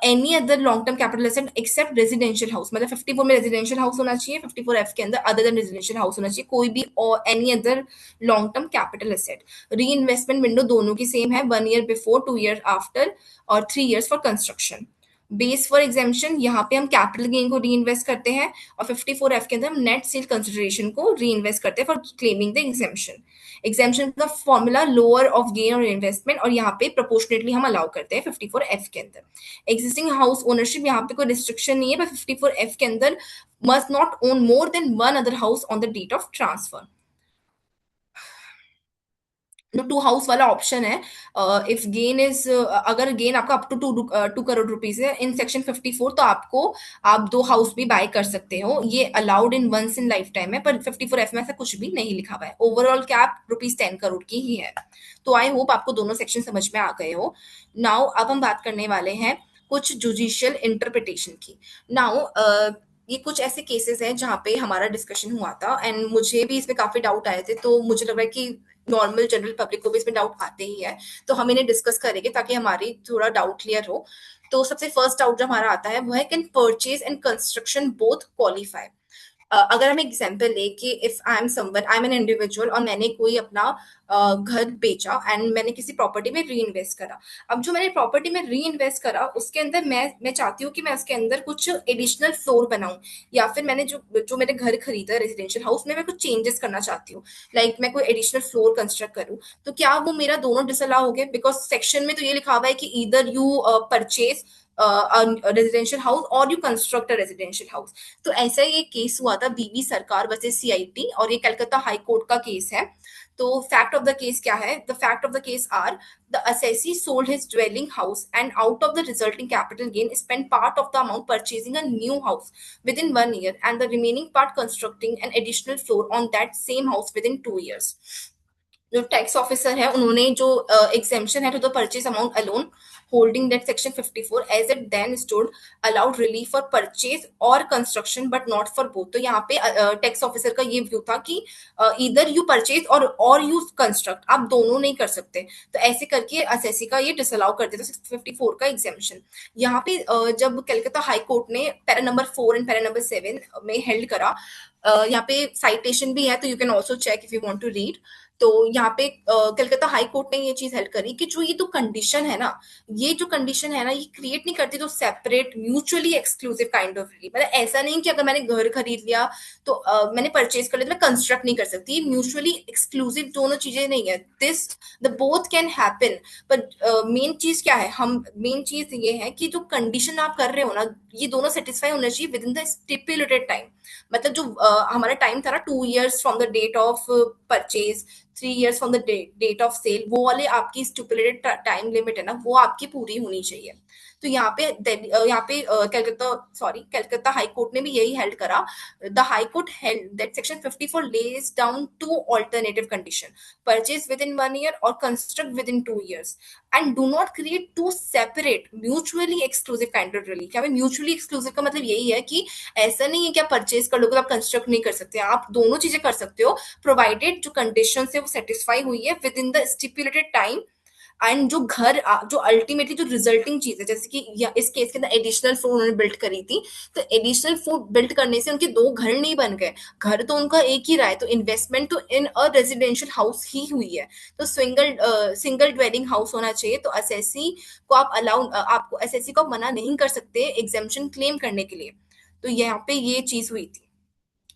any other long term capital asset except residential house, मतलब 54 में रेजिडेंशियल हाउस होना चाहिए, 54F के अंदर अदर देन रेजिडेंशियल हाउस होना चाहिए, कोई भी और any other long term capital asset. री इन्वेस्टमेंट विंडो दोनों की सेम है, 1 year बिफोर, 2 years आफ्टर और 3 years for construction. Base for exemption यहाँ पे हम कैपिटल गेन को री इन्वेस्ट करते हैं और 54F के अंदर हम नेट सेल कंसिडरेशन को री इन्वेस्ट करते हैं for claiming the exemption. Exemption का फॉर्मूला लोअर ऑफ गेन और इन्वेस्टमेंट, और यहाँ पे प्रोपोर्शनेटली हम अलाउ करते हैं 54F के अंदर. एग्जिस्टिंग हाउस ओनरशिप यहाँ पे कोई रिस्ट्रिक्शन नहीं है, पर 54F के अंदर must not own more than one other house on the date of transfer. जो 2 हाउस वाला ऑप्शन है, इफ गेन इज अगर गेन आपका अप टू 2 करोड़ रुपीज है इन सेक्शन 54, तो आप 2 हाउस भी बाय कर सकते हो. ये allowed in once in lifetime है, पर 54F में ऐसा कुछ भी नहीं लिखा हुआ है. ओवरऑल कैप ₹10 करोड़ की ही है. तो आई होप आपको दोनों सेक्शन समझ में आ गए हो. नाउ अब हम बात करने वाले हैं कुछ जुडिशियल इंटरप्रिटेशन की. नाउ ये कुछ ऐसे केसेस हैं जहाँ पे हमारा डिस्कशन हुआ था एंड मुझे भी इसमें काफी डाउट आए थे, तो मुझे लग रहा है कि नॉर्मल जनरल पब्लिक को भी इसमें डाउट आते ही है, तो हम इन्हें डिस्कस करेंगे ताकि हमारी थोड़ा डाउट क्लियर हो. तो सबसे फर्स्ट डाउट जो हमारा आता है वो है, can purchase and construction both qualify. अगर हम एग्जांपल ले कि if I am an individual और मैंने कोई अपना घर बेचा एंड मैंने किसी प्रॉपर्टी में री इन्वेस्ट करा. अब जो मैंने प्रॉपर्टी में री इन्वेस्ट करा उसके अंदर मैं चाहती हूँ कि मैं उसके अंदर कुछ एडिशनल फ्लोर बनाऊं, या फिर मैंने जो मैंने घर खरीदा रेजिडेंशियल हाउस में मैं कुछ चेंजेस करना चाहती हूँ, लाइक मैं कोई एडिशनल फ्लोर कंस्ट्रक्ट करूँ. तो क्या वो मेरा दोनों डिसअलाउ हो गए? बिकॉज सेक्शन में तो ये लिखा हुआ है कि either you purchase residential house और you construct a residential house. तो ऐसा ही एक केस हुआ था बीबी सरकार वर्सेस सीआईटी, और ये कलकत्ता हाई कोर्ट का केस है। तो फैक्ट ऑफ द केस क्या है? The fact of the case are the assessee sold his dwelling house and out of the resulting capital gain spent part of the amount purchasing a new house within 1 year and the remaining part constructing an additional floor on that same house within 2 years. जो tax officer है उन्होंने जो exemption है to the purchase amount alone holding that section 54 as it then stood allowed relief for purchase or construction but not for both। तो यहाँ पे tax officer का ये व्यू था कि either you purchase और you construct, आप दोनों नहीं कर सकते। तो ऐसे करके असेसी का ये डिसअलाउ कर देता 54 का एग्जेम्पशन। यहाँ पे जब कलकत्ता हाई कोर्ट ने para number 4 and para number 7 में हेल्ड करा, यहाँ पे साइटेशन भी है तो you can also check if you want to read. तो यहाँ पे कलकत्ता हाई कोर्ट ने ये चीज हेल्ड करी कि जो ये तो कंडीशन है ना, ये जो कंडीशन है ना, ये क्रिएट नहीं करती तो separate mutually exclusive kind of relief. मतलब ऐसा नहीं कि अगर मैंने घर खरीद लिया तो मैंने परचेज कर लिया तो मैं कंस्ट्रक्ट नहीं कर सकती। म्यूचुअली एक्सक्लूसिव दोनों चीजें नहीं है, this the both can happen. पर मेन चीज क्या है, हम मेन चीज ये है कि जो कंडीशन आप कर रहे हो ना, ये दोनों सेटिस्फाई होना चाहिए within the stipulated time. मतलब जो हमारा टाइम था ना 2 years from the date of purchase, 3 years from the date of sale, वो वाले आपकी स्टिपुलेटेड टाइम लिमिट है ना, वो आपकी पूरी होनी चाहिए। तो यहाँ पे कलकत्ता हाई कोर्ट ने भी यही हेल्ड करा। The high court held that section 54 lays down two alternative condition: purchase within 1 year or construct within 2 years, and do not create two separate mutually exclusive kind of relief। क्या mutually exclusive का मतलब यही है कि ऐसा नहीं है कि आप परचेज कर लोगे तो आप कंस्ट्रक्ट नहीं कर सकते, आप दोनों चीजें कर सकते हो प्रोवाइडेड जो कंडीशन है वो सेटिस्फाई हुई है with in the stipulated time. And जो घर जो अल्टीमेटली जो रिजल्टिंग चीज है, जैसे कि इस केस के अंदर एडिशनल फ्लोर उन्होंने बिल्ड करी थी, तो एडिशनल फ्लोर बिल्ड करने से उनके 2 घर नहीं बन गए, घर तो उनका एक ही रहा है। तो इन्वेस्टमेंट तो इन अ रेजिडेंशियल हाउस ही हुई है। तो सिंगल ड्वेलिंग हाउस होना चाहिए। तो असेसी को आपको असेसी को मना नहीं कर सकते एग्जेम्पशन क्लेम करने के लिए। तो यहाँ पे ये चीज हुई थी।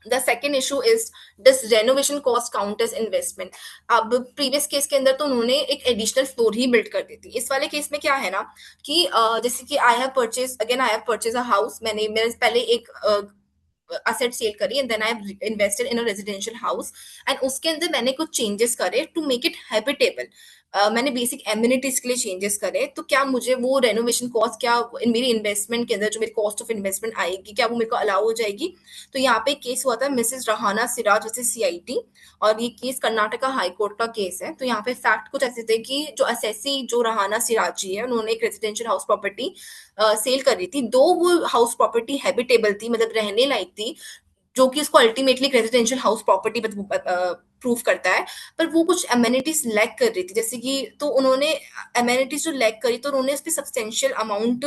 The second issue is this renovation cost count as investment. अब प्रीवियस केस के अंदर तो उन्होंने एक एडिशनल फ्लोर ही बिल्ड कर दी थी। इस वाले केस में क्या है ना कि जैसे कि I have purchase a house, मैंने पहले एक असेट सेल करी and then I have invested in a residential house, and उसके अंदर मैंने कुछ चेंजेस करे टू मेक इट हैबिटेबल। मैंने बेसिक एम्यूनिटीज के लिए चेंजेस करे, तो क्या मुझे वो रेनोवेशन कॉस्ट क्या मेरी इन्वेस्टमेंट के अंदर जो मेरी कॉस्ट ऑफ इन्वेस्टमेंट आएगी, क्या वो मेरे को अलाउ हो जाएगी? तो यहाँ पे केस हुआ था Mrs Rehana Siraj versus CIT, और ये केस कर्नाटका हाई कोर्ट का केस है। तो यहाँ पे फैक्ट कुछ ऐसे थे कि जो असेसी जो रहाना सिराज जी है, उन्होंने एक रेजिडेंशियल हाउस प्रॉपर्टी सेल कर रही थी। दो वो हाउस प्रॉपर्टी हैबिटेबल थी, मतलब रहने लायक थी, जो कि उसको ultimately residential house property proof करता है, पर वो कुछ एमेनिटीज लैक कर रही थी। जैसे कि तो उन्होंने एमेनिटीज जो लैक करी तो उन्होंने उस पर सब्सटेंशियल अमाउंट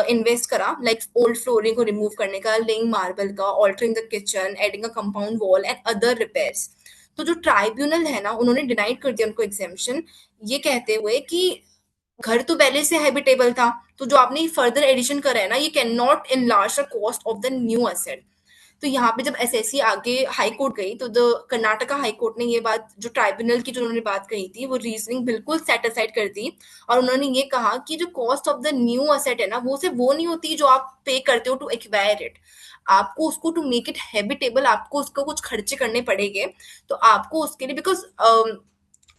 इन्वेस्ट करा, लाइक ओल्ड फ्लोरिंग को रिमूव करने का, लेइंग मार्बल का, altering the kitchen, adding a compound wall and other repairs. तो जो ट्राइब्यूनल है ना, उन्होंने डिनाइड कर दिया उनको एग्जेम्पशन, ये कहते हुए कि घर तो पहले से हैबिटेबल था, तो जो आपने फर्दर एडिशन करा है ना, ये can not enlarge the cost of the new asset. तो यहाँ पे जब एसएससी आगे हाई कोर्ट गई तो द कर्नाटका हाई कोर्ट ने ये बात, जो ट्राइब्यूनल की जो उन्होंने बात कही थी, वो रीजनिंग बिल्कुल सेट असाइड कर दी, और उन्होंने ये कहा कि जो cost of the new asset है ना, वो सिर्फ वो नहीं होती जो आप पे करते हो टू एक्वायर इट। आपको उसको टू मेक इट हैबिटेबल, आपको उसको कुछ खर्चे करने पड़ेंगे। तो आपको उसके लिए, बिकॉज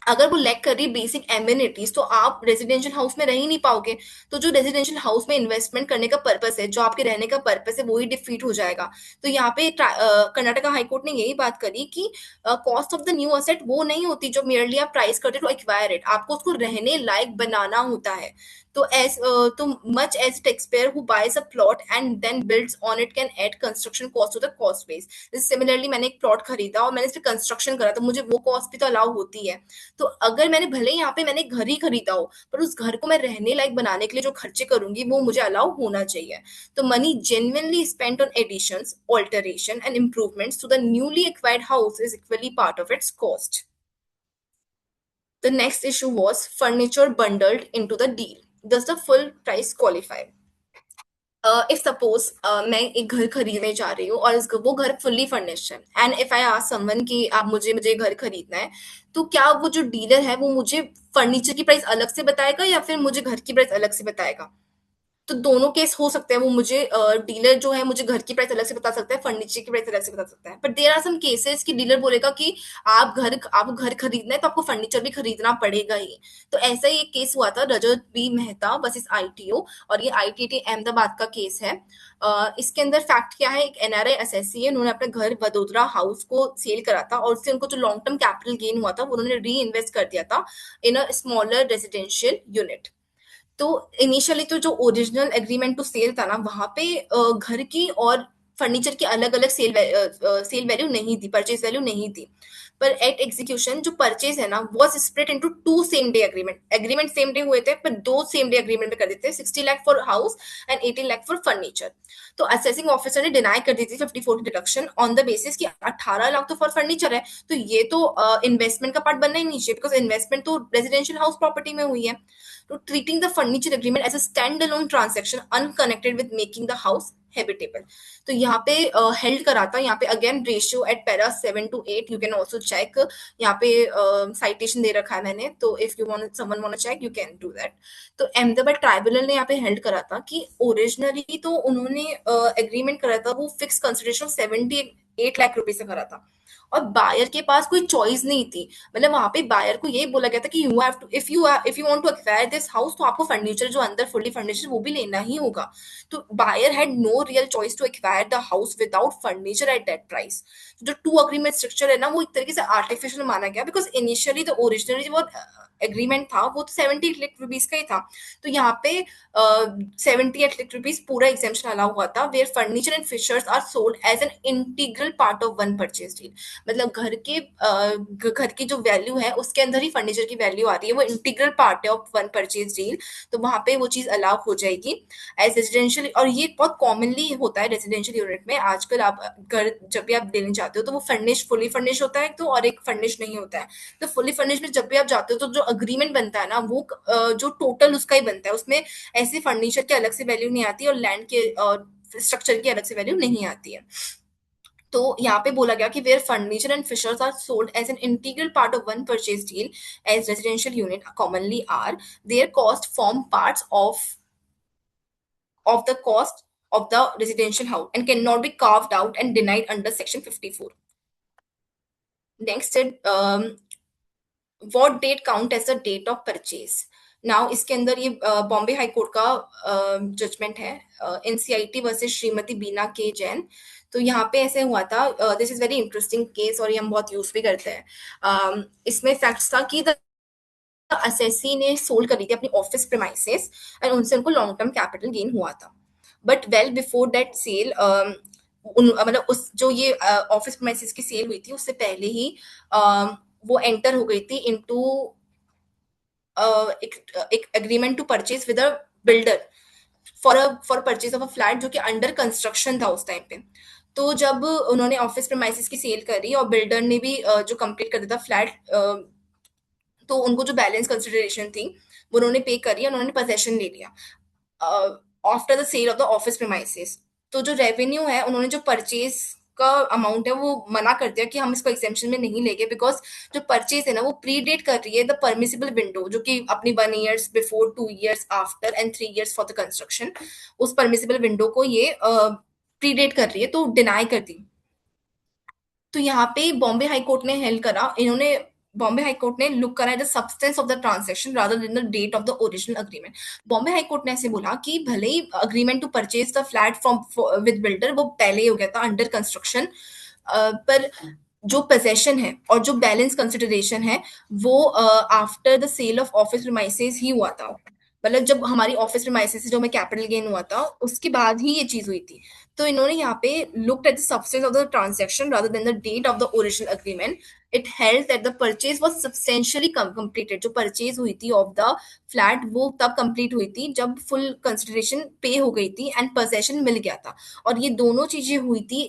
अगर वो लैक कर रही बेसिक एम्यूनिटीज, तो आप रेजिडेंशियल हाउस में रह ही नहीं पाओगे। तो जो रेजिडेंशियल हाउस में इन्वेस्टमेंट करने का पर्पस है, जो आपके रहने का पर्पस है, वो ही डिफीट हो जाएगा। तो यहाँ पे कर्नाटका हाईकोर्ट ने यही बात करी कि cost of the new asset वो नहीं होती जो मेयरली आप प्राइस करते हो एक्वायर इट, आपको उसको रहने लायक बनाना होता है। तो much as taxpayer who buys a plot and then builds on it can add construction cost to the cost base। Similarly मैंने एक प्लॉट खरीदा और मैंने इस पे कंस्ट्रक्शन करा, तो मुझे वो कॉस्ट भी तो अलाउ होती है। तो अगर मैंने भले यहाँ पे मैंने घर ही खरीदा हो, पर उस घर को मैं रहने लायक बनाने के लिए जो खर्चे करूंगी वो मुझे अलाउ होना चाहिए। तो money genuinely spent on additions, alteration and improvements to the newly acquired house is equally part of its cost। The next issue was furniture bundled into the deal. Does the full price qualify? If suppose मैं एक घर खरीदने जा रही हूँ और वो घर फुल्ली फर्निश्ड है, and if I ask someone कि आप मुझे घर खरीदना है, तो क्या वो जो डीलर है वो मुझे फर्नीचर की प्राइस अलग से बताएगा या फिर मुझे घर की प्राइस अलग से बताएगा? तो दोनों केस हो सकते हैं। वो मुझे डीलर जो है मुझे घर की प्राइस अलग से बता सकता है, फर्नीचर की प्राइस अलग से बता सकता है। But there are some cases कि डीलर बोलेगा कि आपको घर खरीदना है तो आपको फर्नीचर भी खरीदना पड़ेगा ही। तो ऐसा ही एक केस हुआ था, रजत बी मेहता वर्सेस आईटीओ, और ये आईटीटी अहमदाबाद का केस है। इसके अंदर फैक्ट क्या है, एक एनआरआई एसएससी है, उन्होंने अपने घर वडोदरा हाउस को सेल करा था, और उससे उनको जो लॉन्ग टर्म कैपिटल गेन हुआ था वो उन्होंने री इन्वेस्ट कर दिया था इन अ स्मॉलर रेजिडेंशियल यूनिट। तो इनिशियली तो जो ओरिजिनल एग्रीमेंट टू सेल था ना, वहां पे घर की और फर्नीचर की अलग अलग सेल वैल्यू नहीं थी, परचेज वैल्यू नहीं थी। पर एट एग्जीक्यूशन जो परचेज है ना, was split into two same day agreement same day हुए थे, पर दो सेम डे एग्रीमेंट में कर देते हैं, 60 lakh for house and 18 lakh for furniture. तो असेसिंग ऑफिसर ने डिनाई कर दी थी 54 की डिडक्शन ऑन द बेसिस कि 18 लाख तो फॉर फर्नीचर है, तो ये तो इन्वेस्टमेंट का पार्ट बनना ही नहीं चाहिए, बिकॉज इन्वेस्टमेंट तो रेजिडेंशियल हाउस प्रॉपर्टी में हुई है। तो treating the furniture agreement as a standalone transaction unconnected with making the house habitable. तो यहाँ पे हेल्ड करा था, यहाँ पे again ratio at para 7-8, you can also check. यहाँ पे साइटेशन दे रखा है मैंने, तो if you want someone want check you can do that. तो अहमदाबाद ट्राइब्यूनल ने यहाँ पे हेल्ड करा था कि ओरिजिनली तो उन्होंने एग्रीमेंट करा था वो फिक्स कंसिडरेशन 78 लाख रुपए से करा था, और बायर के पास कोई चॉइस नहीं थी। मतलब वहां पे बायर को ये बोला गया था कि you have to, if you want to acquire this house, तो आपको फर्नीचर जो अंदर फुल्ली फर्निचर वो भी लेना ही होगा। तो buyer had no real choice to acquire the house without furniture at that price. जो टू अग्रीमेंट स्ट्रक्चर है ना, वो एक तरीके से आर्टिफिशियल माना गया, बिकॉज इनिशियली द ओरिजिनली जो एग्रीमेंट था वो तो 78 लाख रुपीज का ही था। तो यहाँ पे 78 लाख रुपीज पूरा एग्जाम्पशन अलाउ हुआ था, where furniture and fixtures are sold as an integral part of one purchase deal. मतलब घर की जो वैल्यू है उसके अंदर ही फर्नीचर की वैल्यू आ रही है, वो इंटीग्रल पार्ट है ऑफ वन परचेज डील। तो वहां पे वो चीज अलाउ हो जाएगी एज रेजिडेंशियल, और ये बहुत कॉमनली होता है रेजिडेंशियल यूनिट में। आजकल आप घर जब भी आप लेने जाते हो तो वो फुली फर्निश होता है, तो और एक फर्निश नहीं होता है। तो फुली फर्निश में जब भी आप जाते हो तो जो अग्रीमेंट बनता है ना, वो जो टोटल उसका ही बनता है, उसमें ऐसे फर्नीचर की अलग से वैल्यू नहीं आती और लैंड के स्ट्रक्चर की अलग से वैल्यू नहीं आती है। तो यहाँ पे बोला गया कि where furniture and fixtures are sold as an integral part of one purchase deal as residential unit commonly are, their cost form parts of the cost of the residential house and cannot be carved out and denied under section 54. Next is what date count as the date of purchase. Now इसके अंदर ये Bombay high court का judgement है, NCIT versus Shrimati बीना के जैन। तो यहाँ पे ऐसे हुआ था, this is very interesting case और ये हम बहुत यूज भी करते हैं। इसमें फैक्ट्स था कि द असेसी ने सोल्ड करी थी अपनी ऑफिस प्रेमाइसेस एंड उनसे उनको लॉन्ग टर्म कैपिटल गेन हुआ था। But well before that sale, मतलब उस जो ये ऑफिस प्रेमाइसेस की सेल हुई थी उससे पहले ही वो एंटर हो गई थी इनटू एक agreement to purchase with a builder for purchase of a flat जो कि अंडर कंस्ट्रक्शन था उस टाइम पे। तो जब उन्होंने ऑफिस प्रेमाइसेस की सेल करी और बिल्डर ने भी जो कंप्लीट कर दिया था फ्लैट, तो उनको जो बैलेंस कंसिडरेशन थी वो उन्होंने पे करी और उन्होंने पोजेशन ले लिया after the sale of the office premises. तो जो रेवेन्यू है उन्होंने जो परचेज का अमाउंट है वो मना कर दिया कि हम इसको एग्जेम्पशन में नहीं लेंगे, बिकॉज जो परचेज है ना वो प्रीडेट कर रही है द परमिसिबल विंडो, जो कि अपनी 1 years before, 2 years after and 3 years for the construction. उस परमिसिबल विंडो को ये प्रीडेट कर रही है, तो डिनाई कर दी। तो यहाँ पे बॉम्बे हाई कोर्ट ने हेल्ड करा, इन्होंने बॉम्बे हाई कोर्ट ने लुक करा the substance of the transaction rather than the date of the original agreement. Bombay high court ने ऐसे बोला कि भले ही agreement to purchase the flat from with builder वो पहले ही हो गया था अंडर कंस्ट्रक्शन, पर जो पोजेशन है और जो बैलेंस कंसिडरेशन है वो after the sale of office premises ही हुआ था। मतलब जब हमारी ऑफिस प्रीमाइसेस से जो हमें कैपिटल गेन हुआ था उसके बाद ही ये चीज हुई थी। तो इन्होंने यहाँ पे looked at the substance of the transaction rather than the date of the original agreement. It held that the purchase was substantially completed. जो परचेज हुई थी ऑफ द फ्लैट वो तब कंप्लीट हुई थी जब फुल कंसिडरेशन पे हो गई थी एंड पोजेशन मिल गया था। और ये दोनों चीजें हुई थी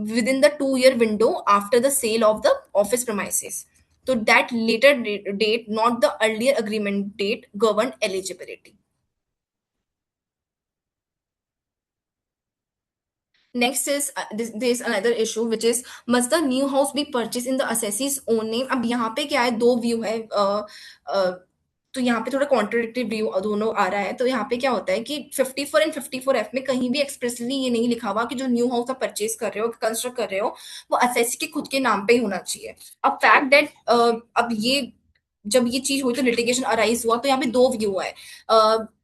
within the 2 year window after the sale of the office premises. So that later date, not the earlier agreement date, governed eligibility. Next is there's another issue which is must the new house be purchased in the assessee's own name. अब यहाँ पे क्या है, दो view है तो यहाँ पे थोड़ा कॉन्ट्रोडिक्टरी व्यू दोनों आ रहा है। तो यहाँ पे क्या होता है कि 54 एंड 54F में कहीं भी एक्सप्रेसली ये नहीं लिखा हुआ कि जो न्यू हाउस आप परचेज कर रहे हो, कंस्ट्रक्ट कर रहे हो, वो एसएससी के खुद के नाम पे ही होना चाहिए। अब फैक्ट दैट अब ये जब ये चीज हुई तो लिटिगेशन अराइज हुआ, तो यहाँ पे दो व्यू है।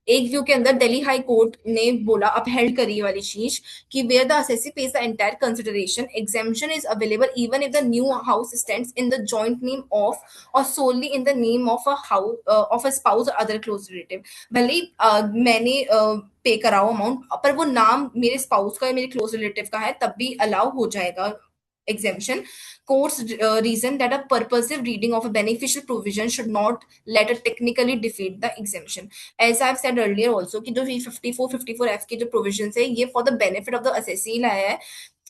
एक व्यू के अंदर दिल्ली हाई कोर्ट ने बोला, अपहेल्ड करी ये वाली चीज कि where the assessee pays the entire consideration, exemption is available even if the new house stands in the joint name of और solely in the name of a house of a spouse or other close relative। भले ही मैंने पे कराओ amount, पर वो नाम मेरे spouse का या मेरे क्लोज रिलेटिव का है, तब भी अलाउ हो जाएगा exemption। Courts reason that a purposive reading of a beneficial provision should not let it technically defeat the exemption। As I've said earlier also कि जो 54 के जो provisions है, ये for the benefit of the assessee लाया है,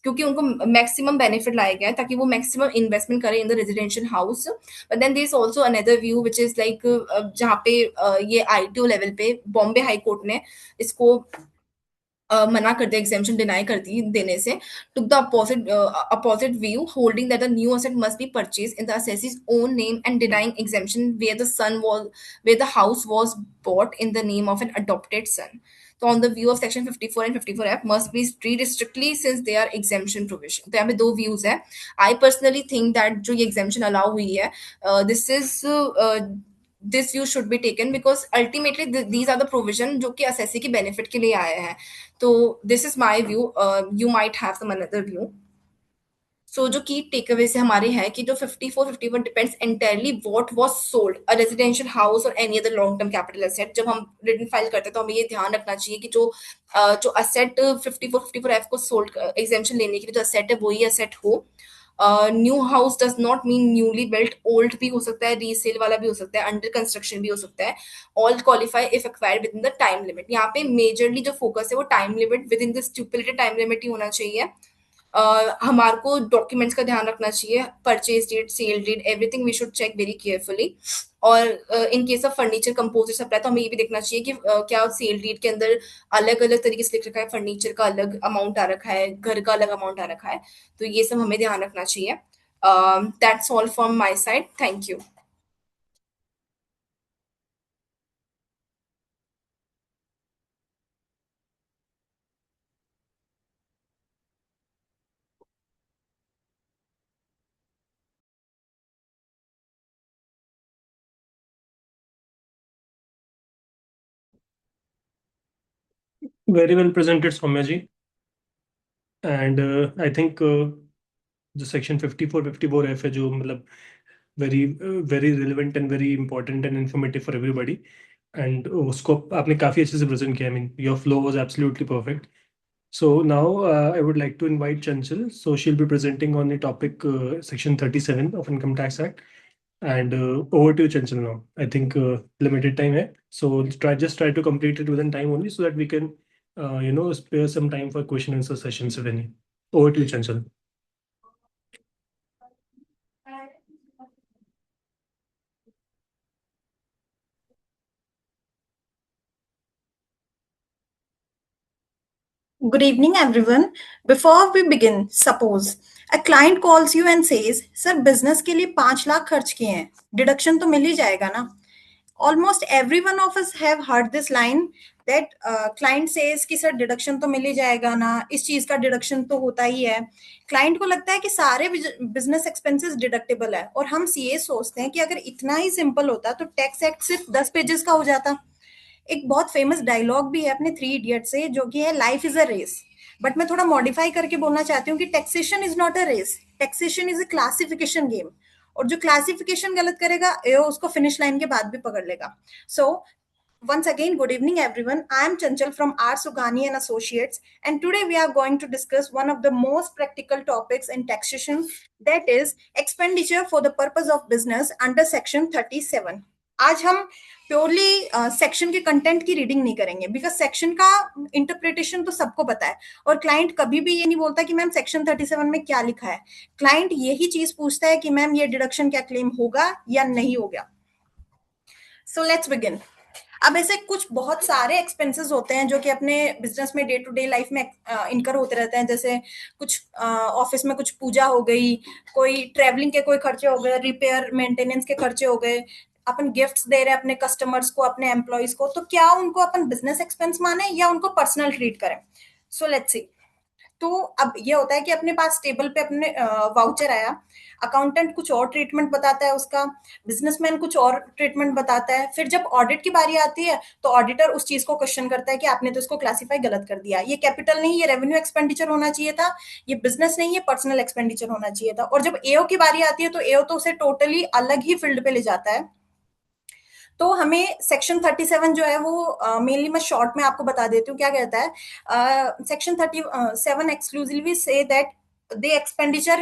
क्योंकि उनको मैक्सिमम बेनिफिट लाया गया है ताकि वो मैक्सिमम इन्वेस्टमेंट करें in the residential house. But then there is also another view which is like जहाँ पे ये आईटीओ लेवल पे बॉम्बे हाई कोर्ट ने इसको मना कर दिया, एग्जेम्पशन डिनाई कर दी देने से। Took the opposite view holding that the new asset must be purchase in the assessee's own name and denying exemption where the house was bought in the name of an adopted son. So on the view of section 54 and 54F must be treated strictly since they are exemption provision। तो यहाँ पे दो views है। I personally think that जो ये exemption allow हुई है, this view should be taken because ultimately these are the provision जो कि assessee के benefit के लिए आए हैं। तो this is my view। You might have some another view। सो जो की टेकअवे से हमारे हैं कि जो 54 51 depends entirely what was sold, a residential house और any other long term capital asset. जब हम रिटर्न फाइल करते हैं तो हमें ये ध्यान रखना चाहिए कि जो असेट 54 54F को सोल्ड एग्जेम्पशन लेने के लिए जो असेट है वही असेट हो। New house does not mean newly built, old भी हो सकता है, रीसेल वाला भी हो सकता है, अंडर कंस्ट्रक्शन भी हो सकता है। All qualify if acquired within the time limit. यहाँ पे मेजरली जो फोकस है वो time limit, within the stipulated time limit ही होना चाहिए। हमारे को डॉक्यूमेंट्स का ध्यान रखना चाहिए, purchase date, sale date, everything we should check very carefully. और in case of furniture composite supply तो हमें ये भी देखना चाहिए कि क्या सेल डेट के अंदर अलग अलग तरीके से लिख रखा है, फर्नीचर का अलग अमाउंट आ रखा है, घर का अलग अमाउंट आ रखा है। तो ये सब हमें ध्यान रखना चाहिए। That's all from my side, thank you. Very well presented, Soumya ji. And I think जो सेक्शन 54 54F है, जो मतलब very very relevant and very important and informative for everybody, and उसको आपने काफ़ी अच्छे से प्रेजेंट किया। I mean your flow was absolutely perfect. So now I would like to invite Chanchal. So she'll be presenting on the topic section 37 of Income Tax Act. And over to you, Chanchal, now. I think limited time hai. So try to complete it within time only so that we can spare some time for question and answer sessions if any. Over to you, Chanchal. Good evening, everyone. Before we begin, suppose a client calls you and says, "Sir, business के लिए 5 लाख खर्च किए हैं, deduction तो मिल ही जाएगा ना?" Almost every one of us have heard this line that client says कि sir deduction तो मिल ही जाएगा ना, इस चीज का डिडक्शन तो होता ही है। क्लाइंट को लगता है कि सारे बिजनेस एक्सपेंसेस डिडक्टेबल है, और हम सीए सोचते हैं कि अगर इतना ही सिंपल होता तो टैक्स एक्ट सिर्फ 10 पेजेस का हो जाता। एक बहुत फेमस डायलॉग भी है अपने 3 इडियट से, जो कि है life is a race, but मैं थोड़ा मॉडिफाई करके बोलना चाहती हूँ कि taxation is not a race, taxation is a classification game. और जो क्लासिफिकेशन गलत करेगा उसको फिनिश लाइन के बाद भी पकड़ लेगा। सो once again, good evening everyone. I am Chanchal from R Sugani and Associates, and today we are going to discuss one of the most practical topics in taxation, that is expenditure for the purpose of business under section 37। आज हम purely section के content की reading नहीं करेंगे, because section का interpretation तो सबको पता है, और क्लाइंट कभी भी ये नहीं बोलता कि मैम सेक्शन 37 में क्या लिखा है। क्लाइंट यही चीज पूछता है कि मैम ये डिडक्शन क्या क्लेम होगा या नहीं होगा। So let's begin. अब ऐसे कुछ बहुत सारे एक्सपेंसेस होते हैं जो कि अपने बिजनेस में डे टू डे लाइफ में इनकर होते रहते हैं, जैसे कुछ ऑफिस में कुछ पूजा हो गई, कोई ट्रेवलिंग के कोई खर्चे हो गए, रिपेयर मेंटेनेंस के खर्चे हो गए, अपन गिफ्ट्स दे रहे हैं अपने कस्टमर्स को, अपने एम्प्लॉयज को, तो क्या उनको अपन बिजनेस एक्सपेंस माने या उनको पर्सनल ट्रीट करें? So let's see. तो अब ये होता है कि अपने पास टेबल पे अपने वाउचर आया, अकाउंटेंट कुछ और ट्रीटमेंट बताता है उसका, बिजनेसमैन कुछ और ट्रीटमेंट बताता है, फिर जब ऑडिट की बारी आती है तो ऑडिटर उस चीज को क्वेश्चन करता है कि आपने तो इसको क्लासिफाई गलत कर दिया, ये कैपिटल नहीं, ये रेवेन्यू एक्सपेंडिचर होना चाहिए था, ये बिजनेस नहीं, ये पर्सनल एक्सपेंडिचर होना चाहिए था। और जब एओ की बारी आती है तो एओ तो उसे टोटली अलग ही फील्ड पे ले जाता है। तो हमें सेक्शन 37 जो है वो मेनली मैं शॉर्ट में आपको बता देती हूँ क्या कहता है। Section 37 exclusively say that the expenditure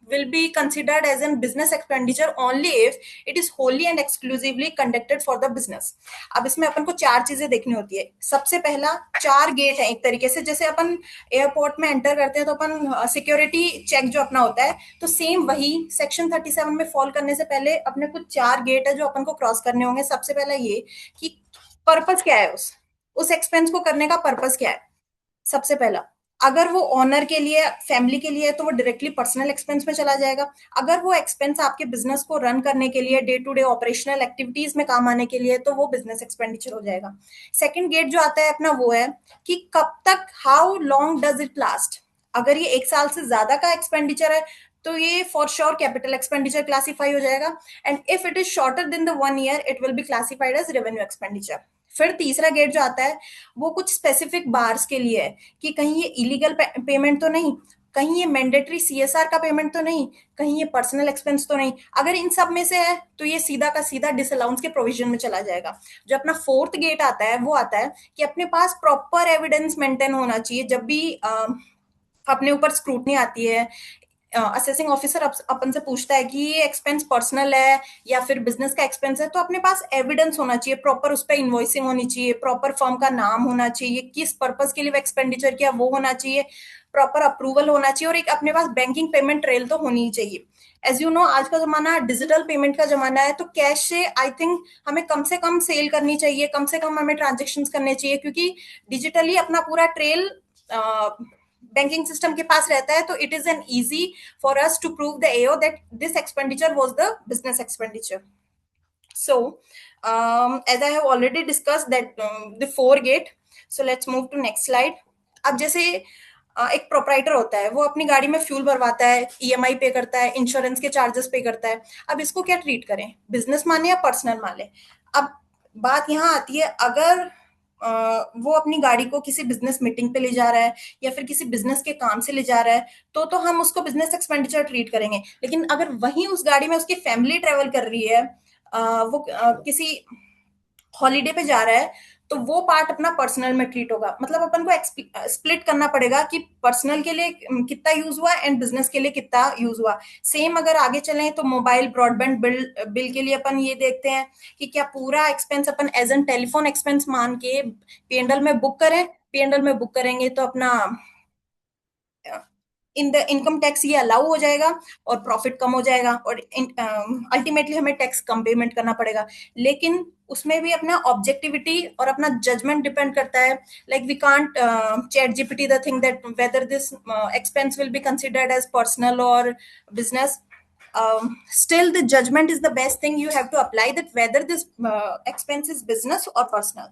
will be considered as a business expenditure only if it is wholly and exclusively conducted for the business। अब इसमें अपन को चार चीजें देखनी होती है। सबसे पहला, चार गेट है एक तरीके से, जैसे अपन एयरपोर्ट में एंटर करते हैं तो अपन सिक्योरिटी चेक जो अपना होता है, तो सेम वही सेक्शन 37 में फॉल करने से पहले अपने कुछ चार गेट है जो अपन को क्रॉस करने होंगे। सबसे पहला ये कि पर्पस क्या है, उस एक्सपेंस को करने का पर्पस क्या है। सबसे पहला, अगर वो ऑनर के लिए, फैमिली के लिए है तो वो डायरेक्टली पर्सनल एक्सपेंस में चला जाएगा। अगर वो एक्सपेंस आपके बिजनेस को रन करने के लिए, day to day operational activities में काम आने के लिए, तो वो बिजनेस एक्सपेंडिचर हो जाएगा। सेकंड गेट जो आता है अपना वो है कि कब तक, how long does it last. अगर ये 1 साल से ज्यादा का एक्सपेंडिचर है तो ये for sure capital expenditure classify हो जाएगा। And if it is shorter than the 1 year it will be classified as revenue expenditure. फिर तीसरा गेट जो आता है वो कुछ स्पेसिफिक बार्स के लिए है कि कहीं ये इलीगल पेमेंट तो नहीं, कहीं ये मैंडेटरी सीएसआर का पेमेंट तो नहीं, कहीं ये पर्सनल एक्सपेंस तो नहीं। अगर इन सब में से है तो ये सीधा का सीधा डिसअलाउंस के प्रोविजन में चला जाएगा। जो अपना फोर्थ गेट आता है वो आता है कि अपने पास प्रॉपर एविडेंस मेंटेन होना चाहिए। जब भी अपने ऊपर स्क्रूटनी आती है, असेसिंग ऑफिसर अपन से पूछता है कि ये एक्सपेंस पर्सनल है या फिर बिजनेस का एक्सपेंस है, तो अपने पास एविडेंस होना चाहिए प्रॉपर, उस पर इन्वॉइसिंग होनी चाहिए, प्रॉपर फर्म का नाम होना चाहिए, किस पर्पस के लिए वो एक्सपेंडिचर किया वो होना चाहिए, प्रॉपर अप्रूवल होना चाहिए, और एक अपने पास बैंकिंग पेमेंट ट्रेल तो होनी ही चाहिए। एज यू नो, आज का जमाना डिजिटल पेमेंट का जमाना है, तो कैश से आई थिंक हमें कम से कम सेल करनी चाहिए, कम से कम हमें ट्रांजेक्शन करने चाहिए, क्योंकि डिजिटली अपना पूरा ट्रेल बैंकिंग सिस्टम के पास रहता है। तो it is an easy for us to prove the AO that this expenditure was the business expenditure. So, as I have already discussed that the four gate, so let's move to next slide। अब जैसे एक proprietor होता है, वो अपनी गाड़ी में fuel भरवाता है, ईएमआई पे करता है, इंश्योरेंस के चार्जेस पे करता है। अब इसको क्या ट्रीट करें, बिजनेस माने या पर्सनल माने? अब बात यहाँ आती है, अगर वो अपनी गाड़ी को किसी बिजनेस मीटिंग पे ले जा रहा है या फिर किसी बिजनेस के काम से ले जा रहा है, तो हम उसको बिजनेस एक्सपेंडिचर ट्रीट करेंगे। लेकिन अगर वहीं उस गाड़ी में उसकी फैमिली ट्रेवल कर रही है, वो किसी हॉलीडे पे जा रहा है, तो वो पार्ट अपना पर्सनल में ट्रीट होगा। मतलब अपन को स्प्लिट करना पड़ेगा कि पर्सनल के लिए कितना यूज हुआ एंड बिजनेस के लिए कितना यूज हुआ। सेम अगर आगे चलें तो मोबाइल ब्रॉडबैंड बिल के लिए अपन ये देखते हैं कि क्या पूरा एक्सपेंस अपन एज एन टेलीफोन एक्सपेंस मान के पीएनडल में बुक करें। पीएनडल में बुक करेंगे तो अपना इन द इनकम टैक्स ये अलाउ हो जाएगा और प्रॉफिट कम हो जाएगा, और अल्टीमेटली हमें टैक्स कम पेमेंट करना पड़ेगा। लेकिन उसमें भी अपना ऑब्जेक्टिविटी और अपना जजमेंट डिपेंड करता है। Like we can't ChatGPT the thing that whether this expense will be considered as personal और business. Still the judgment is the best thing you have to apply, that whether this expense is business or personal।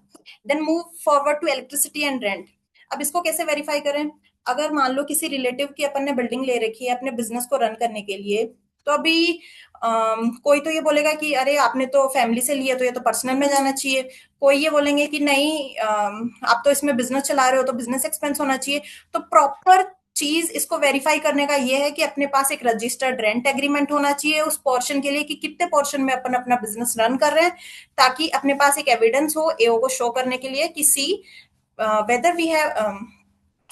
Then move forward to electricity and rent। अब इसको कैसे verify करें? अगर मान लो किसी relative की अपन ने बिल्डिंग ले रखी है अपने बिजनेस को रन करने के लिए, तो अभी कोई तो ये बोलेगा कि अरे आपने तो फैमिली से लिया तो ये तो पर्सनल में जाना चाहिए। कोई ये बोलेंगे कि नहीं, आप तो इसमें बिजनेस चला रहे हो तो बिजनेस एक्सपेंस होना चाहिए। तो प्रॉपर चीज इसको वेरीफाई करने का ये है कि अपने पास एक रजिस्टर्ड रेंट एग्रीमेंट होना चाहिए उस पोर्शन के लिए कि कितने पोर्शन में अपन अपना बिजनेस रन कर रहे हैं, ताकि अपने पास एक एविडेंस हो एओ को शो करने के लिए कि सी वेदर वी हैव,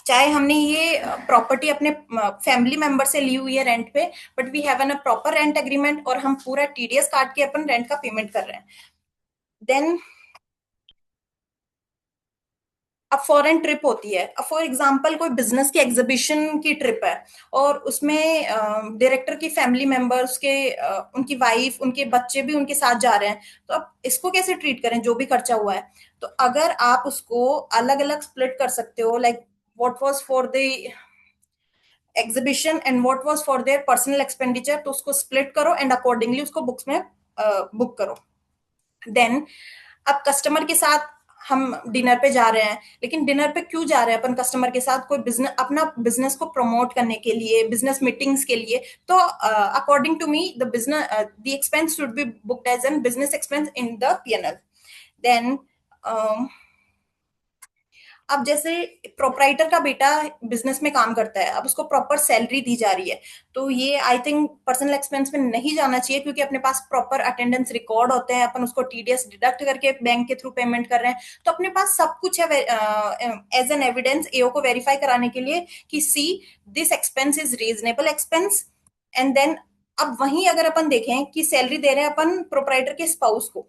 चाहे हमने ये प्रॉपर्टी अपने फैमिली मेंबर से ली हुई है रेंट पे, but we have an a proper rent agreement और हम पूरा टीडीएस काट के अपन रेंट का पेमेंट कर रहे हैं। देन अब फॉरेन ट्रिप होती है, अब फॉर एग्जांपल कोई बिजनेस की एग्जीबिशन की ट्रिप है और उसमें डायरेक्टर की फैमिली मेंबर्स के उनकी वाइफ, उनके बच्चे भी उनके साथ जा रहे हैं, तो अब इसको कैसे ट्रीट करें जो भी खर्चा हुआ है? तो अगर आप उसको अलग अलग स्प्लिट कर सकते हो, like what was for the exhibition and what was for their personal expenditure, तो उसको स्प्लिट करो एंड अकॉर्डिंगली उसको बुक्स में बुक करो। देन अब कस्टमर के साथ हम डिनर पे जा रहे हैं, लेकिन डिनर पे क्यों जा रहे हैं अपन कस्टमर के साथ? कोई बिजनेस, अपना बिजनेस को प्रमोट करने के लिए, बिजनेस मीटिंग्स के लिए। तो according to me the business the expense should be booked as an business expense in the P&L। Then अब जैसे प्रोपराइटर का बेटा बिजनेस में काम करता है, अब उसको प्रॉपर सैलरी दी जा रही है, तो ये आई थिंक पर्सनल एक्सपेंस में नहीं जाना चाहिए, क्योंकि अपने पास प्रॉपर अटेंडेंस रिकॉर्ड होते हैं, अपन उसको टीडीएस डिडक्ट करके बैंक के थ्रू पेमेंट कर रहे हैं, तो अपने पास सब कुछ है एज एन एविडेंस एओ को वेरीफाई कराने के लिए कि see this expense is reasonable expense. And then अब वहीं अगर अपन देखें कि सैलरी दे रहे हैं अपन प्रोपराइटर के स्पाउस को,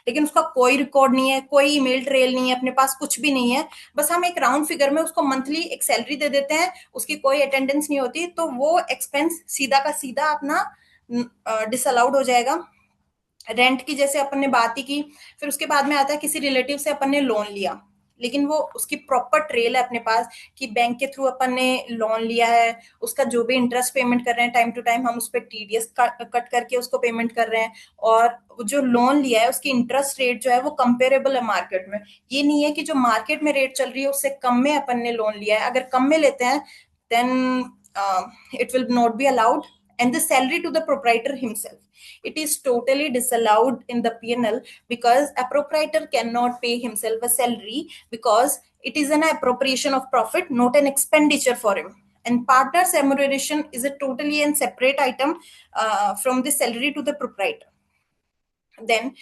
लेकिन उसका कोई रिकॉर्ड नहीं है, कोई ईमेल ट्रेल नहीं है, अपने पास कुछ भी नहीं है, बस हम एक राउंड फिगर में उसको मंथली एक सैलरी दे देते हैं, उसकी कोई अटेंडेंस नहीं होती, तो वो एक्सपेंस सीधा का सीधा अपना डिसअलाउड हो जाएगा। रेंट की जैसे अपन ने बात ही की, फिर उसके बाद में आता है किसी रिलेटिव से अपन ने लोन लिया, लेकिन वो उसकी प्रॉपर ट्रेल है अपने पास कि बैंक के थ्रू अपन ने लोन लिया है, उसका जो भी इंटरेस्ट पेमेंट कर रहे हैं टाइम टू टाइम, हम उस पर टीडीएस कट करके उसको पेमेंट कर रहे हैं, और जो लोन लिया है उसकी इंटरेस्ट रेट जो है वो कंपेरेबल है मार्केट में। ये नहीं है कि जो मार्केट में रेट चल रही है उससे कम में अपन ने लोन लिया है, अगर कम में लेते हैं then it will not be allowed. And the salary to the proprietor himself, it is totally disallowed in the P&L, because a proprietor cannot pay himself a salary, because it is an appropriation of profit, not an expenditure for him. And partner's remuneration is a totally and separate item from the salary to the proprietor. Then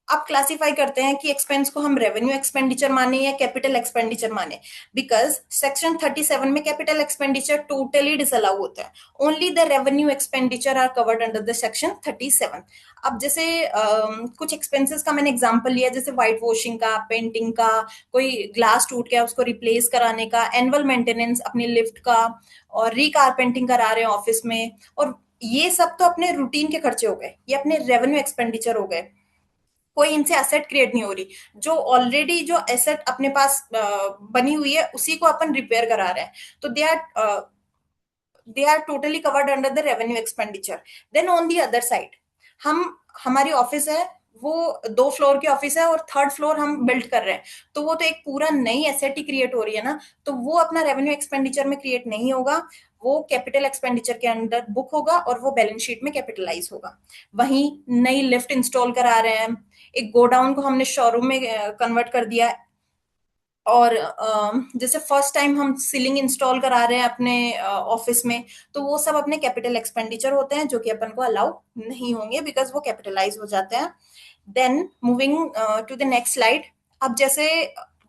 अब classify करते हैं कि expense को हम revenue expenditure माने या capital expenditure माने, because section 37 में कैपिटल एक्सपेंडिचर टोटली डिसअलाउ होता है, only the revenue expenditure are covered under the section 37। अब जैसे कुछ एक्सपेंसेस का मैंने एग्जांपल लिया, जैसे व्हाइट वॉशिंग का, पेंटिंग का, कोई ग्लास टूट गया उसको रिप्लेस कराने का, एनुअल मेंटेनेंस अपनी लिफ्ट का, और रीकारपेंटिंग करा रहे हैं ऑफिस में, और ये सब तो अपने रूटीन के खर्चे हो गए, ये अपने रेवेन्यू एक्सपेंडिचर हो गए, कोई इनसे एसेट क्रिएट नहीं हो रही, जो ऑलरेडी जो एसेट अपने पास बनी हुई है उसी को अपन रिपेयर करा रहे हैं, तो they are totally covered under the revenue expenditure. Then on the other side, हमारी ऑफिस है, वो 2 फ्लोर की ऑफिस है और 3rd फ्लोर हम बिल्ड कर रहे हैं, तो वो तो एक पूरा नई एसेट ही क्रिएट हो रही है ना, तो वो अपना रेवेन्यू एक्सपेंडिचर में क्रिएट नहीं होगा, वो कैपिटल एक्सपेंडिचर के अंडर बुक होगा और वो बैलेंस शीट में कैपिटलाइज होगा। वहीं नई लिफ्ट इंस्टॉल करा रहे हैं, एक गोडाउन को हमने शोरूम में कन्वर्ट कर दिया, और जैसे फर्स्ट टाइम हम सीलिंग इंस्टॉल करा रहे हैं अपने ऑफिस में, तो वो सब अपने कैपिटल एक्सपेंडिचर होते हैं, जो कि अपन को अलाउ नहीं होंगे, बिकॉज वो कैपिटलाइज हो जाते हैं। Then moving to the next slide, अब जैसे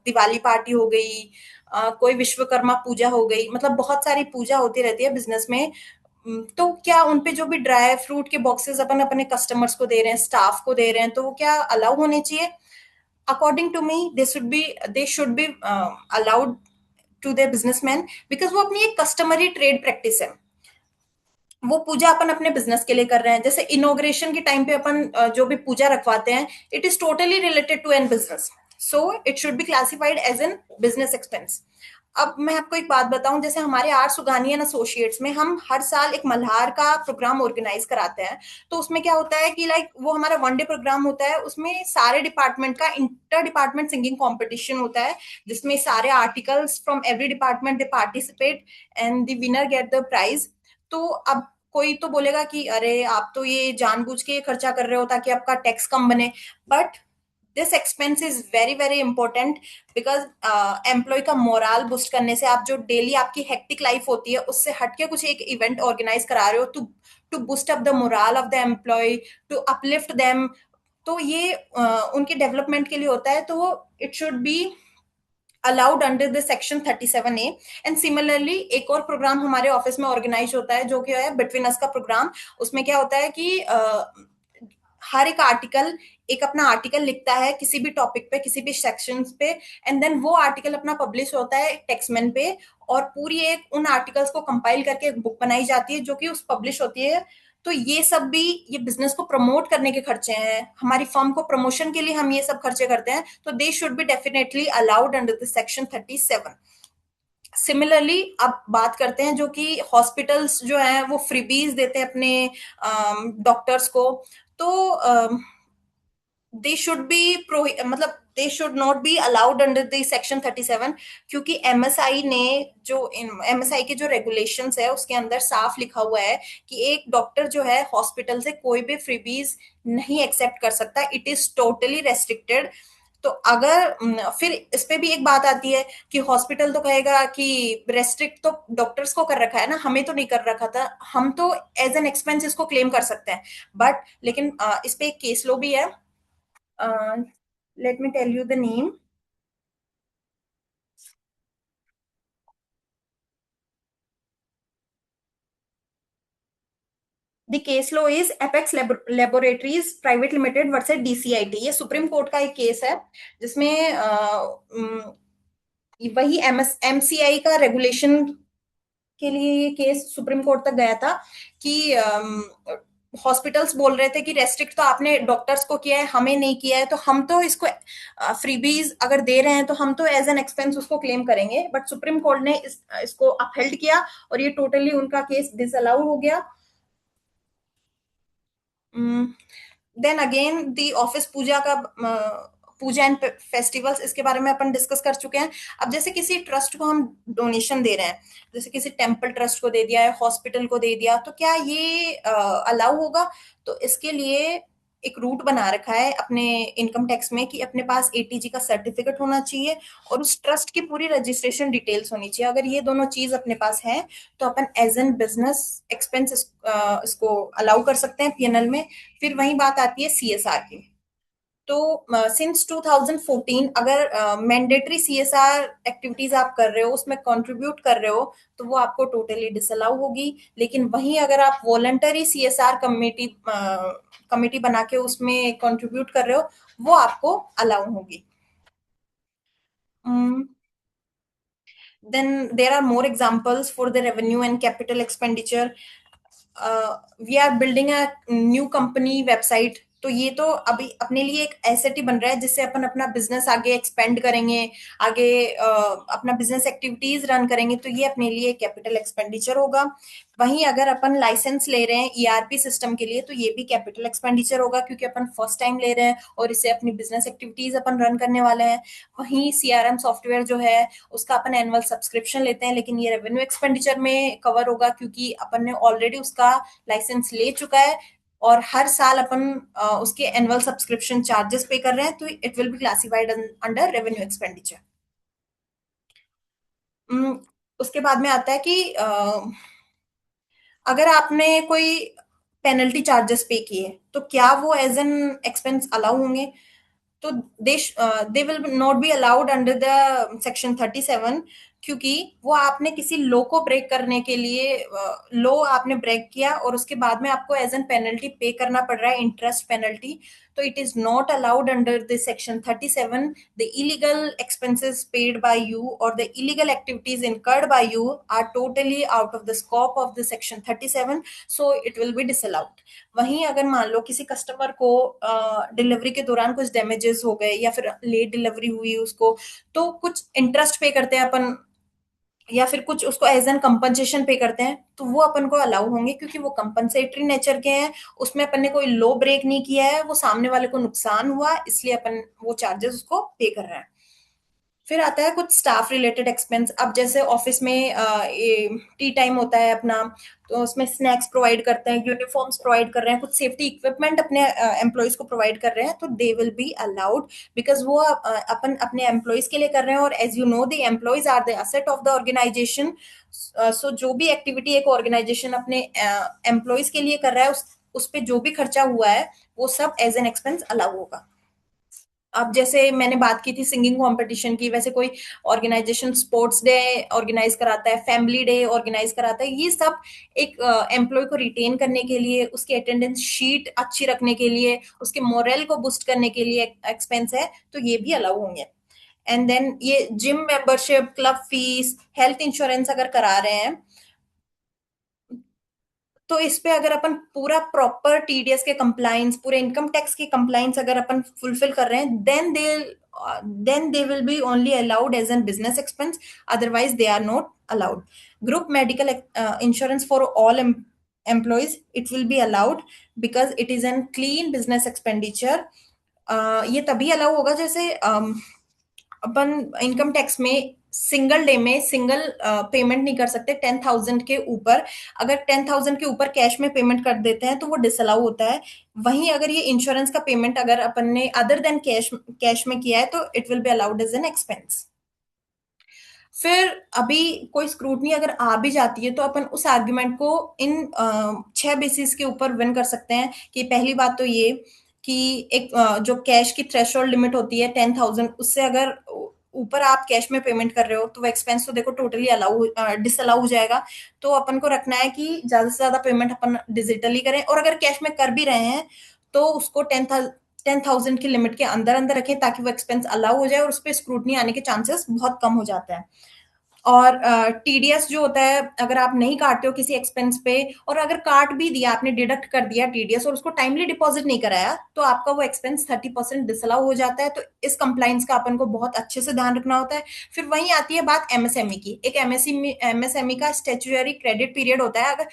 दिवाली पार्टी हो गई, कोई विश्वकर्मा पूजा हो गई, मतलब बहुत सारी पूजा होती रहती है बिजनेस में, तो क्या उनपे जो भी ड्राई फ्रूट के बॉक्सेस अपन अपने कस्टमर्स को दे रहे हैं, स्टाफ को दे रहे हैं, तो वो क्या अलाउ होने चाहिए? According to me they should be allowed to the businessman, because वो अपनी एक कस्टमरी ट्रेड प्रैक्टिस है, वो पूजा अपन अपने बिजनेस के लिए कर रहे हैं। जैसे इनॉग्रेशन के टाइम पे अपन जो भी पूजा रखवाते हैं, it is totally related to an business, so it should be classified as an business expense. अब मैं आपको एक बात बताऊं, जैसे हमारे आर सुगानी एंड एसोसिएट्स में हम हर साल एक मल्हार का प्रोग्राम ऑर्गेनाइज कराते हैं, तो उसमें क्या होता है कि लाइक वो हमारा 1 डे प्रोग्राम होता है, उसमें सारे डिपार्टमेंट का इंटर डिपार्टमेंट सिंगिंग कॉम्पिटिशन होता है, जिसमें सारे articles from every department they participate and the winner get the prize. तो अब कोई तो बोलेगा कि अरे आप तो ये जानबूझ के खर्चा कर रहे हो ताकि आपका टैक्स कम बने, but this expense is very very important, because employee का मोरल बूस्ट करने से, आप जो डेली आपकी हेक्टिक लाइफ होती है उससे हटके कुछ एक इवेंट ऑर्गेनाइज करा रहे हो to boost up the moral of the employee, to uplift them, तो ये उनके डेवलपमेंट के लिए होता है, तो it should be allowed under the section 37A। And similarly एक और प्रोग्राम हमारे ऑफिस में ऑर्गेनाइज होता है, जो कि है बिटवीन अस का प्रोग्राम। उसमें क्या होता है कि हर एक आर्टिकल एक अपना आर्टिकल लिखता है किसी भी टॉपिक पे, किसी भी सेक्शंस पे, एंड देन वो आर्टिकल अपना पब्लिश होता है टेक्समैन पे, और पूरी एक उन आर्टिकल्स को कंपाइल करके एक बुक बनाई जाती है जो कि उस पब्लिश होती है। तो ये सब भी ये बिजनेस को प्रमोट करने के खर्चे हैं, हमारी फर्म को प्रमोशन के लिए हम ये सब खर्चे करते हैं, तो दे should be definitely allowed under the section 37। Similarly अब बात करते हैं जो कि हॉस्पिटल्स जो हैं वो फ्रीबीज देते हैं अपने डॉक्टर्स को, तो दे शुड बी मतलब they should not be allowed under the section 37, क्योंकि एमएसआई ने जो एमएसआई के जो रेगुलेशंस है उसके अंदर साफ लिखा हुआ है कि एक डॉक्टर जो है हॉस्पिटल से कोई भी फ्रीबीज नहीं एक्सेप्ट कर सकता, इट इज टोटली रेस्ट्रिक्टेड। तो अगर फिर इस पे भी एक बात आती है कि हॉस्पिटल तो कहेगा कि रेस्ट्रिक्ट तो डॉक्टर्स को कर रखा है ना, हमें तो नहीं कर रखा था, हम तो एज एन एक्सपेंस इसको क्लेम कर सकते हैं। बट लेकिन इस पे एक केस लो भी है, let me tell you the name. The case law is Apex Laboratories Private Limited versus DCIT। ये सुप्रीम कोर्ट का एक केस है जिसमें वही MCI का रेगुलेशन के लिए ये केस सुप्रीम कोर्ट तक गया था कि हॉस्पिटल्स बोल रहे थे कि रेस्ट्रिक्ट तो आपने डॉक्टर्स को किया है, हमें नहीं किया है, तो हम तो इसको फ्रीबीज अगर दे रहे हैं तो हम तो एज एन एक्सपेंस उसको क्लेम करेंगे। बट सुप्रीम कोर्ट ने इसको अपहेल्ड किया और ये टोटली उनका केस डिसअलाउ हो गया। देन अगेन दी ऑफिस पूजा का पूजा एंड फेस्टिवल्स, इसके बारे में अपन डिस्कस कर चुके हैं। अब जैसे किसी ट्रस्ट को हम डोनेशन दे रहे हैं, जैसे किसी टेम्पल ट्रस्ट को दे दिया है, हॉस्पिटल को दे दिया, तो क्या ये अलाउ होगा? तो इसके लिए एक रूट बना रखा है अपने इनकम टैक्स में कि अपने पास ATG का सर्टिफिकेट होना चाहिए और उस ट्रस्ट की पूरी रजिस्ट्रेशन डिटेल्स होनी चाहिए। अगर ये दोनों चीज अपने पास है तो अपन एज एन बिजनेस एक्सपेंस इसको अलाउ कर सकते हैं PNL में। फिर वही बात आती है CSR की। तो सिंस 2014 अगर मैंडेटरी CSR एक्टिविटीज आप कर रहे हो, उसमें कंट्रीब्यूट कर रहे हो, तो वो आपको टोटली डिसअलाउ होगी। लेकिन वहीं अगर आप वॉलंटरी CSR कमेटी बना के उसमें कंट्रीब्यूट कर रहे हो, वो आपको अलाउ होगी। Then there are more examples for the revenue and capital expenditure. We are building a new company website, तो ये तो अभी अपने लिए एक एसेट ही बन रहा है जिससे अपन अपना बिजनेस आगे एक्सपेंड करेंगे, आगे अपना बिजनेस एक्टिविटीज रन करेंगे, तो ये अपने लिए कैपिटल एक्सपेंडिचर होगा। वहीं अगर अपन लाइसेंस ले रहे हैं ERP सिस्टम के लिए, तो ये भी कैपिटल एक्सपेंडिचर होगा क्योंकि अपन फर्स्ट टाइम ले रहे हैं और इससे अपनी बिजनेस एक्टिविटीज अपन रन करने वाले हैं। वहीं CRM सॉफ्टवेयर जो है उसका अपन एनुअल सब्सक्रिप्शन लेते हैं, लेकिन ये रेवेन्यू एक्सपेंडिचर में कवर होगा क्योंकि अपन ने ऑलरेडी उसका लाइसेंस ले चुका है और हर साल अपन उसके एनुअल सब्सक्रिप्शन चार्जेस पे कर रहे हैं, तो it will be classified under revenue expenditure. उसके बाद में आता है कि अगर आपने कोई पेनल्टी चार्जेस पे किए तो क्या वो एज एन एक्सपेंस अलाउ होंगे? तो they will not be allowed under the section 37, क्योंकि वो आपने किसी लॉ को ब्रेक करने के लिए लॉ आपने ब्रेक किया और उसके बाद में आपको एज एन पेनल्टी पे करना पड़ रहा है, इंटरेस्ट पेनल्टी, तो it is not allowed under the section 37। The illegal expenses paid by you और the illegal activities incurred by you are totally out of the scope of the section 37, so it will be disallowed. वहीं अगर मान लो किसी customer को delivery के दौरान कुछ damages हो गए या फिर लेट डिलीवरी हुई उसको, तो कुछ इंटरेस्ट पे करते हैं अपन या फिर कुछ उसको एज एन कंपनसेशन पे करते हैं, तो वो अपन को अलाउ होंगे क्योंकि वो कंपनसेटरी नेचर के हैं, उसमें अपन ने कोई लॉ ब्रेक नहीं किया है, वो सामने वाले को नुकसान हुआ इसलिए अपन वो चार्जेस उसको पे कर रहे हैं। फिर आता है कुछ स्टाफ रिलेटेड एक्सपेंस। अब जैसे ऑफिस में टी टाइम होता है अपना, तो उसमें स्नैक्स प्रोवाइड करते हैं, यूनिफॉर्म्स प्रोवाइड कर रहे हैं, कुछ सेफ्टी इक्विपमेंट अपने एम्प्लॉयज को प्रोवाइड कर रहे हैं, तो दे विल बी अलाउड बिकॉज वो अपन अपने एम्प्लॉयज के लिए कर रहे हैं। और as you know the employees are the asset of the organisation. So जो भी एक्टिविटी एक ऑर्गेनाइजेशन अपने एम्प्लॉयज के लिए कर रहा है उस पे जो भी खर्चा हुआ है वो सब एज एन एक्सपेंस अलाउ होगा। अब जैसे मैंने बात की थी सिंगिंग कंपटीशन की, वैसे कोई ऑर्गेनाइजेशन स्पोर्ट्स डे ऑर्गेनाइज कराता है, फैमिली डे ऑर्गेनाइज कराता है, ये सब एक एम्प्लॉय को रिटेन करने के लिए, उसकी अटेंडेंस शीट अच्छी रखने के लिए, उसके मोरल को बूस्ट करने के लिए एक्सपेंस है, तो ये भी अलाउ होंगे। एंड देन ये gym membership, club fees, health insurance अगर करा रहे हैं, तो इस पे अगर अपन पूरा प्रॉपर TDS के कंप्लाइंस, पूरे इनकम टैक्स के कंप्लाइंस अगर अपन फुलफिल कर रहे हैं, then they will be only allowed as an business expense, otherwise they are not allowed. Group medical insurance for all employees, it will be allowed because it is an clean business expenditure ये तभी allow होगा जैसे अपन income tax में single day में single payment नहीं कर सकते 10,000 के ऊपर। अगर 10,000 के ऊपर कैश में पेमेंट कर देते हैं तो वो डिसअलाउ होता है। वहीं अगर ये इंश्योरेंस का पेमेंट अगर अपन ने अदर देन कैश में किया है तो it will be allowed as an expense. फिर अभी कोई स्क्रूटनी अगर आ भी जाती है तो अपन उस आर्ग्यूमेंट को इन 6 बेसिस के ऊपर विन कर सकते हैं। कि पहली बात तो ये कि एक जो कैश की थ्रेशोल्ड लिमिट होती है 10,000, उससे अगर ऊपर आप कैश में पेमेंट कर रहे हो तो वो एक्सपेंस तो देखो टोटली अलाउ डिसअलाउ हो जाएगा। तो अपन को रखना है कि ज्यादा से ज्यादा पेमेंट अपन डिजिटली करें, और अगर कैश में कर भी रहे हैं तो उसको 10,000 की लिमिट के अंदर अंदर रखें ताकि वो एक्सपेंस अलाउ हो जाए और उस पर स्क्रूटनी आने के चांसेस बहुत कम हो जाते हैं। और टीडीएस जो होता है, अगर आप नहीं काटते हो किसी एक्सपेंस पे, और अगर काट भी दिया, आपने डिडक्ट कर दिया टीडीएस और उसको टाइमली डिपॉजिट नहीं कराया, तो आपका वो एक्सपेंस 30% डिसअलाउ हो जाता है। तो इस कंप्लाइंस का अपन को बहुत अच्छे से ध्यान रखना होता है। फिर वहीं आती है बात एमएसएमई की। एक एमएसएमई का स्टेचुटरी क्रेडिट पीरियड होता है। अगर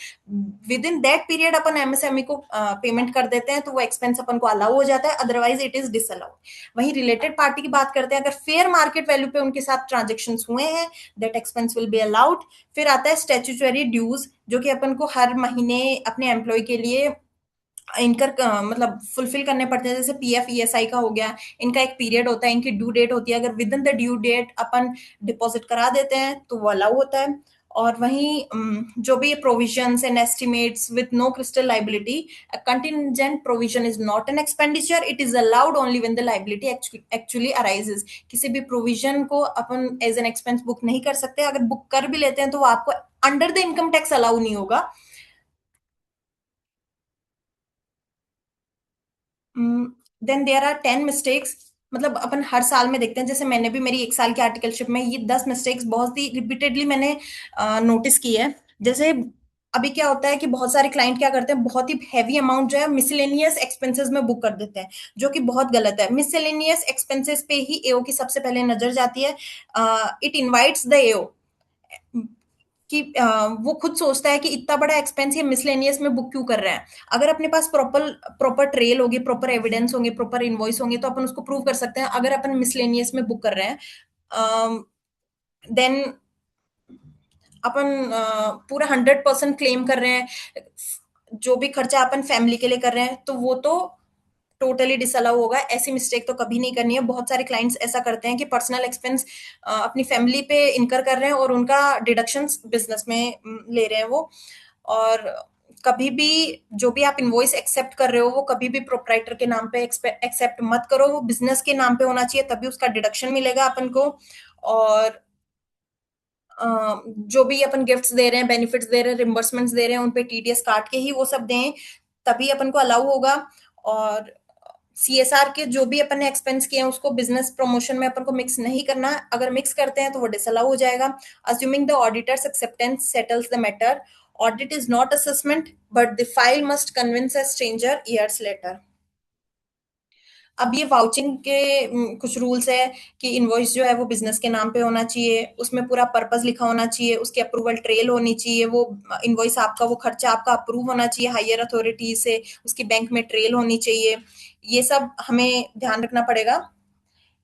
with in that period upon MSME को पेमेंट कर देते हैं तो वो एक्सपेंस अपन को अलाउ हो जाता है, अदरवाइज इट इज डिसअलाउड। वहीं रिलेटेड पार्टी की बात करते हैं, अगर फेयर मार्केट वैल्यू पे उनके साथ ट्रांजेक्शन हुए हैं, that expense will be allowed. फिर आता है स्टैट्यूटरी ड्यूज, जो कि अपन को हर महीने अपने एम्प्लॉय के लिए इनकर मतलब फुलफिल करने पड़ते हैं। जैसे पीएफ ईएसआई का हो गया, इनका एक पीरियड होता है, इनकी ड्यू डेट होती है। अगर within the due date अपन डिपॉजिट करा देते हैं तो वो अलाउ होता है। और वहीं जो भी provisions and estimates with no crystal liability, contingent provision is not an expenditure, it is allowed only when the liability actually arises. किसी भी प्रोविजन को अपन एज एन एक्सपेंस बुक नहीं कर सकते। अगर बुक कर भी लेते हैं तो वो आपको under the income tax allow नहीं होगा। देन देयर आर 10 मिस्टेक्स, मतलब अपन हर साल में देखते हैं। जैसे मैंने भी मेरी 1 साल की आर्टिकलशिप में ये 10 मिस्टेक्स बहुत ही रिपीटेडली मैंने नोटिस की है। जैसे अभी क्या होता है कि बहुत सारे क्लाइंट क्या करते हैं, बहुत ही हैवी अमाउंट जो है मिसलेनियस एक्सपेंसेस में बुक कर देते हैं, जो कि बहुत गलत है। मिसलेनियस एक्सपेंसेस पे ही एओ की सबसे पहले नजर जाती है। इट इनवाइट्स द एओ कि वो खुद सोचता है कि इतना बड़ा एक्सपेंस ये मिसलेनियस में बुक क्यों कर रहे हैं। अगर अपने पास प्रॉपर प्रॉपर ट्रेल होगी, प्रॉपर एविडेंस होंगे, प्रॉपर इनवॉइस होंगे, तो अपन उसको प्रूव कर सकते हैं। अगर अपन मिसलेनियस में बुक कर रहे हैं देन अपन पूरा 100% क्लेम कर रहे हैं। जो भी खर्चा अपन फैमिली के लिए कर रहे हैं तो वो तो टोटली डिसअलाउ होगा। ऐसी मिस्टेक तो कभी नहीं करनी है। बहुत सारे क्लाइंट्स ऐसा करते हैं कि पर्सनल एक्सपेंस अपनी फैमिली पे इनकर कर रहे हैं और उनका डिडक्शंस बिजनेस में ले रहे हैं वो। और कभी भी जो भी आप इनवॉइस एक्सेप्ट कर रहे हो वो कभी भी प्रोप्राइटर के नाम पे एक्सेप्ट मत करो, वो बिजनेस के नाम पे होना चाहिए, तभी उसका डिडक्शन मिलेगा अपन को। और जो भी अपन गिफ्ट्स दे रहे हैं, बेनिफिट्स दे रहे हैं, रिम्बर्समेंट्स दे रहे हैं, उन पे टीडीएस काट के ही वो सब दें, तभी अपन को अलाउ होगा। और सीएसआर के जो भी अपन ने एक्सपेंस किए हैं उसको बिजनेस प्रमोशन में अपन को मिक्स नहीं करना। अगर मिक्स करते हैं तो वो डिसअलाउ हो जाएगा। Assuming the auditors acceptance settles the matter, audit is not assessment but the file must convince a stranger years later. अब ये वाउचिंग के कुछ रूल्स है कि इनवॉइस जो है वो बिजनेस के नाम पे होना चाहिए, उसमें पूरा पर्पस लिखा होना चाहिए, उसकी अप्रूवल ट्रेल होनी चाहिए, वो इनवॉइस आपका, वो खर्चा आपका अप्रूव होना चाहिए हायर अथॉरिटी से, उसकी बैंक में ट्रेल होनी चाहिए। ये सब हमें ध्यान रखना पड़ेगा।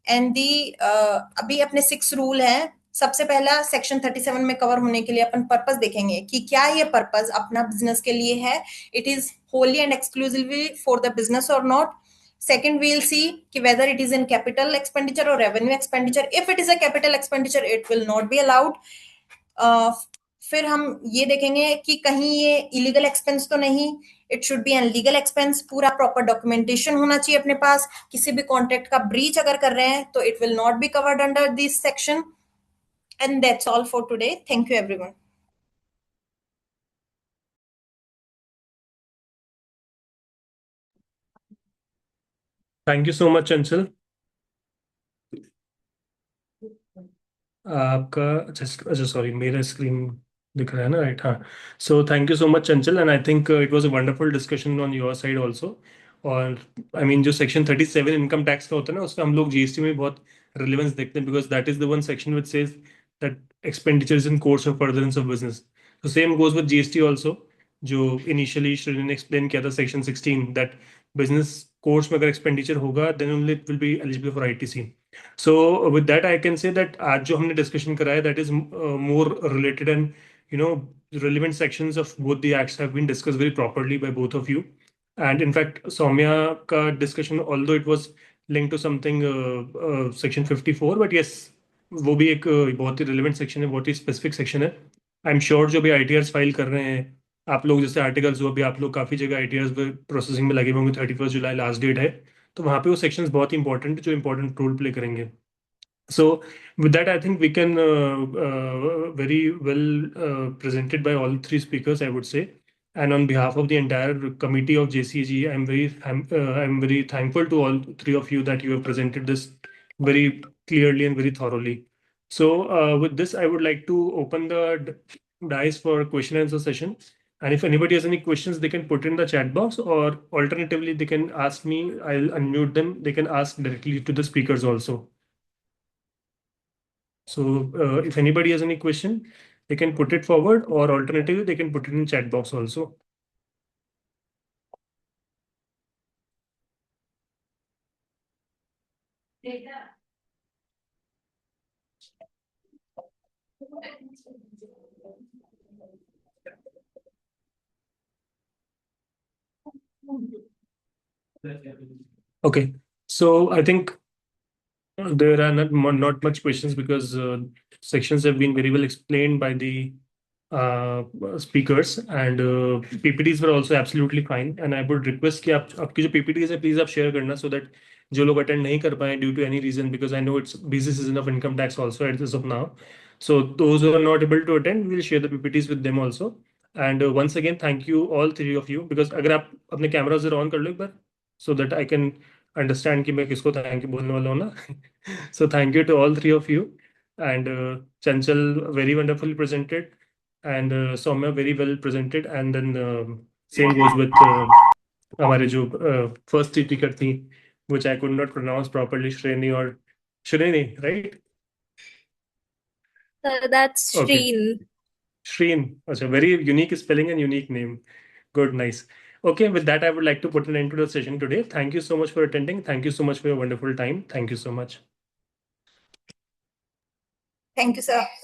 एंड दी अभी अपने 6 रूल हैं। सबसे पहला सेक्शन 37 में कवर होने के लिए अपन पर्पस देखेंगे कि क्या ये पर्पस अपना बिजनेस के लिए है, it is Holi and exclusively for the business और नॉट। Second, we'll see कि whether it is in capital expenditure or revenue expenditure. If it is a capital expenditure, it will not be allowed. फिर हम ये देखेंगे कि कहीं ये illegal expense तो नहीं, it should be an legal expense. पूरा प्रॉपर डॉक्यूमेंटेशन होना चाहिए अपने पास। किसी भी कॉन्ट्रैक्ट का ब्रीच अगर कर रहे हैं तो it will not be covered under this section. And that's all for today. Thank you everyone. Thank you so much चंचल। आपका अच्छा सॉरी, मेरा स्क्रीन दिख रहा है ना, राइट? हाँ। So thank you so much Chanchal, and I think it was a wonderful discussion on your side also. और I mean जो सेक्शन 37 इनकम टैक्स का होता है ना, उसका हम लोग जीएसटी में बहुत रिलेवेंस देखते हैं, because that is the one section which says that expenditure is in course of furtherance of business. तो same goes with GST also, जो इनिशियली श्रेणी ने एक्सप्लेन किया था सेक्शन 16 दैट बिजनेस कोर्स में अगर एक्सपेंडिचर होगा then only it will be eligible for ITC. So with that I can say that आज जो हमने डिस्कशन कराया that is more related and relevant sections of both the acts have been discussed very properly by both of you. And in fact, Soumya ka discussion, although it was linked to something section 54, but yes, वो भी एक बहुत ही relevant section है, बहुत ही specific section है. I'm sure जो भी ITRs file कर रहे हैं, आप लोग जैसे आर्टिकल्स हो, अभी आप लोग काफ़ी जगह ITRs प्रोसेसिंग में लगे हुए होंगे, 31 जुलाई लास्ट डेट है, तो वहाँ पे वो सेक्शंस बहुत इंपॉर्टेंट जो इंपॉर्टेंट रोल प्ले करेंगे. So with that, I think we can very well presented by all three speakers, I would say. And on behalf of the entire committee of JCG, I'm very thankful to all three of you that you have presented this very clearly and very thoroughly. So with this, I would like to open the dice for question and answer session. And if anybody has any questions, they can put in the chat box, or alternatively, they can ask me. I'll unmute them. They can ask directly to the speakers also. So if anybody has any question, they can put it forward, or alternatively, they can put it in chat box also. Okay, so I think there are not much questions because sections have been very well explained by the speakers, and PPTs were also absolutely fine. And I would request कि आप आपकी जो PPTs है please आप share करना, so that जो लोग attend नहीं कर पाए due to any reason, because I know it's busy season of income tax also as of now. So those who are not able to attend, we'll share the PPTs with them also. And once again, thank you all three of you, because अगर आप अपने camera जरा on कर लो एक बार, so that I can understand कि मैं किसको thank you बोलने वाला हूँ ना. So thank you to all three of you, and Chanchal very wonderfully presented, and Soumya very well presented, and then same goes with हमारे जो first speaker थी, which I could not pronounce properly, Shreni or Shreni, right? That's Okay. Shreen. Shreen, अच्छा, very unique spelling and unique name. Good, nice. Okay, with that, I would like to put an end to the session today. Thank you so much for attending. Thank you so much for your wonderful time. Thank you so much. Thank you, sir.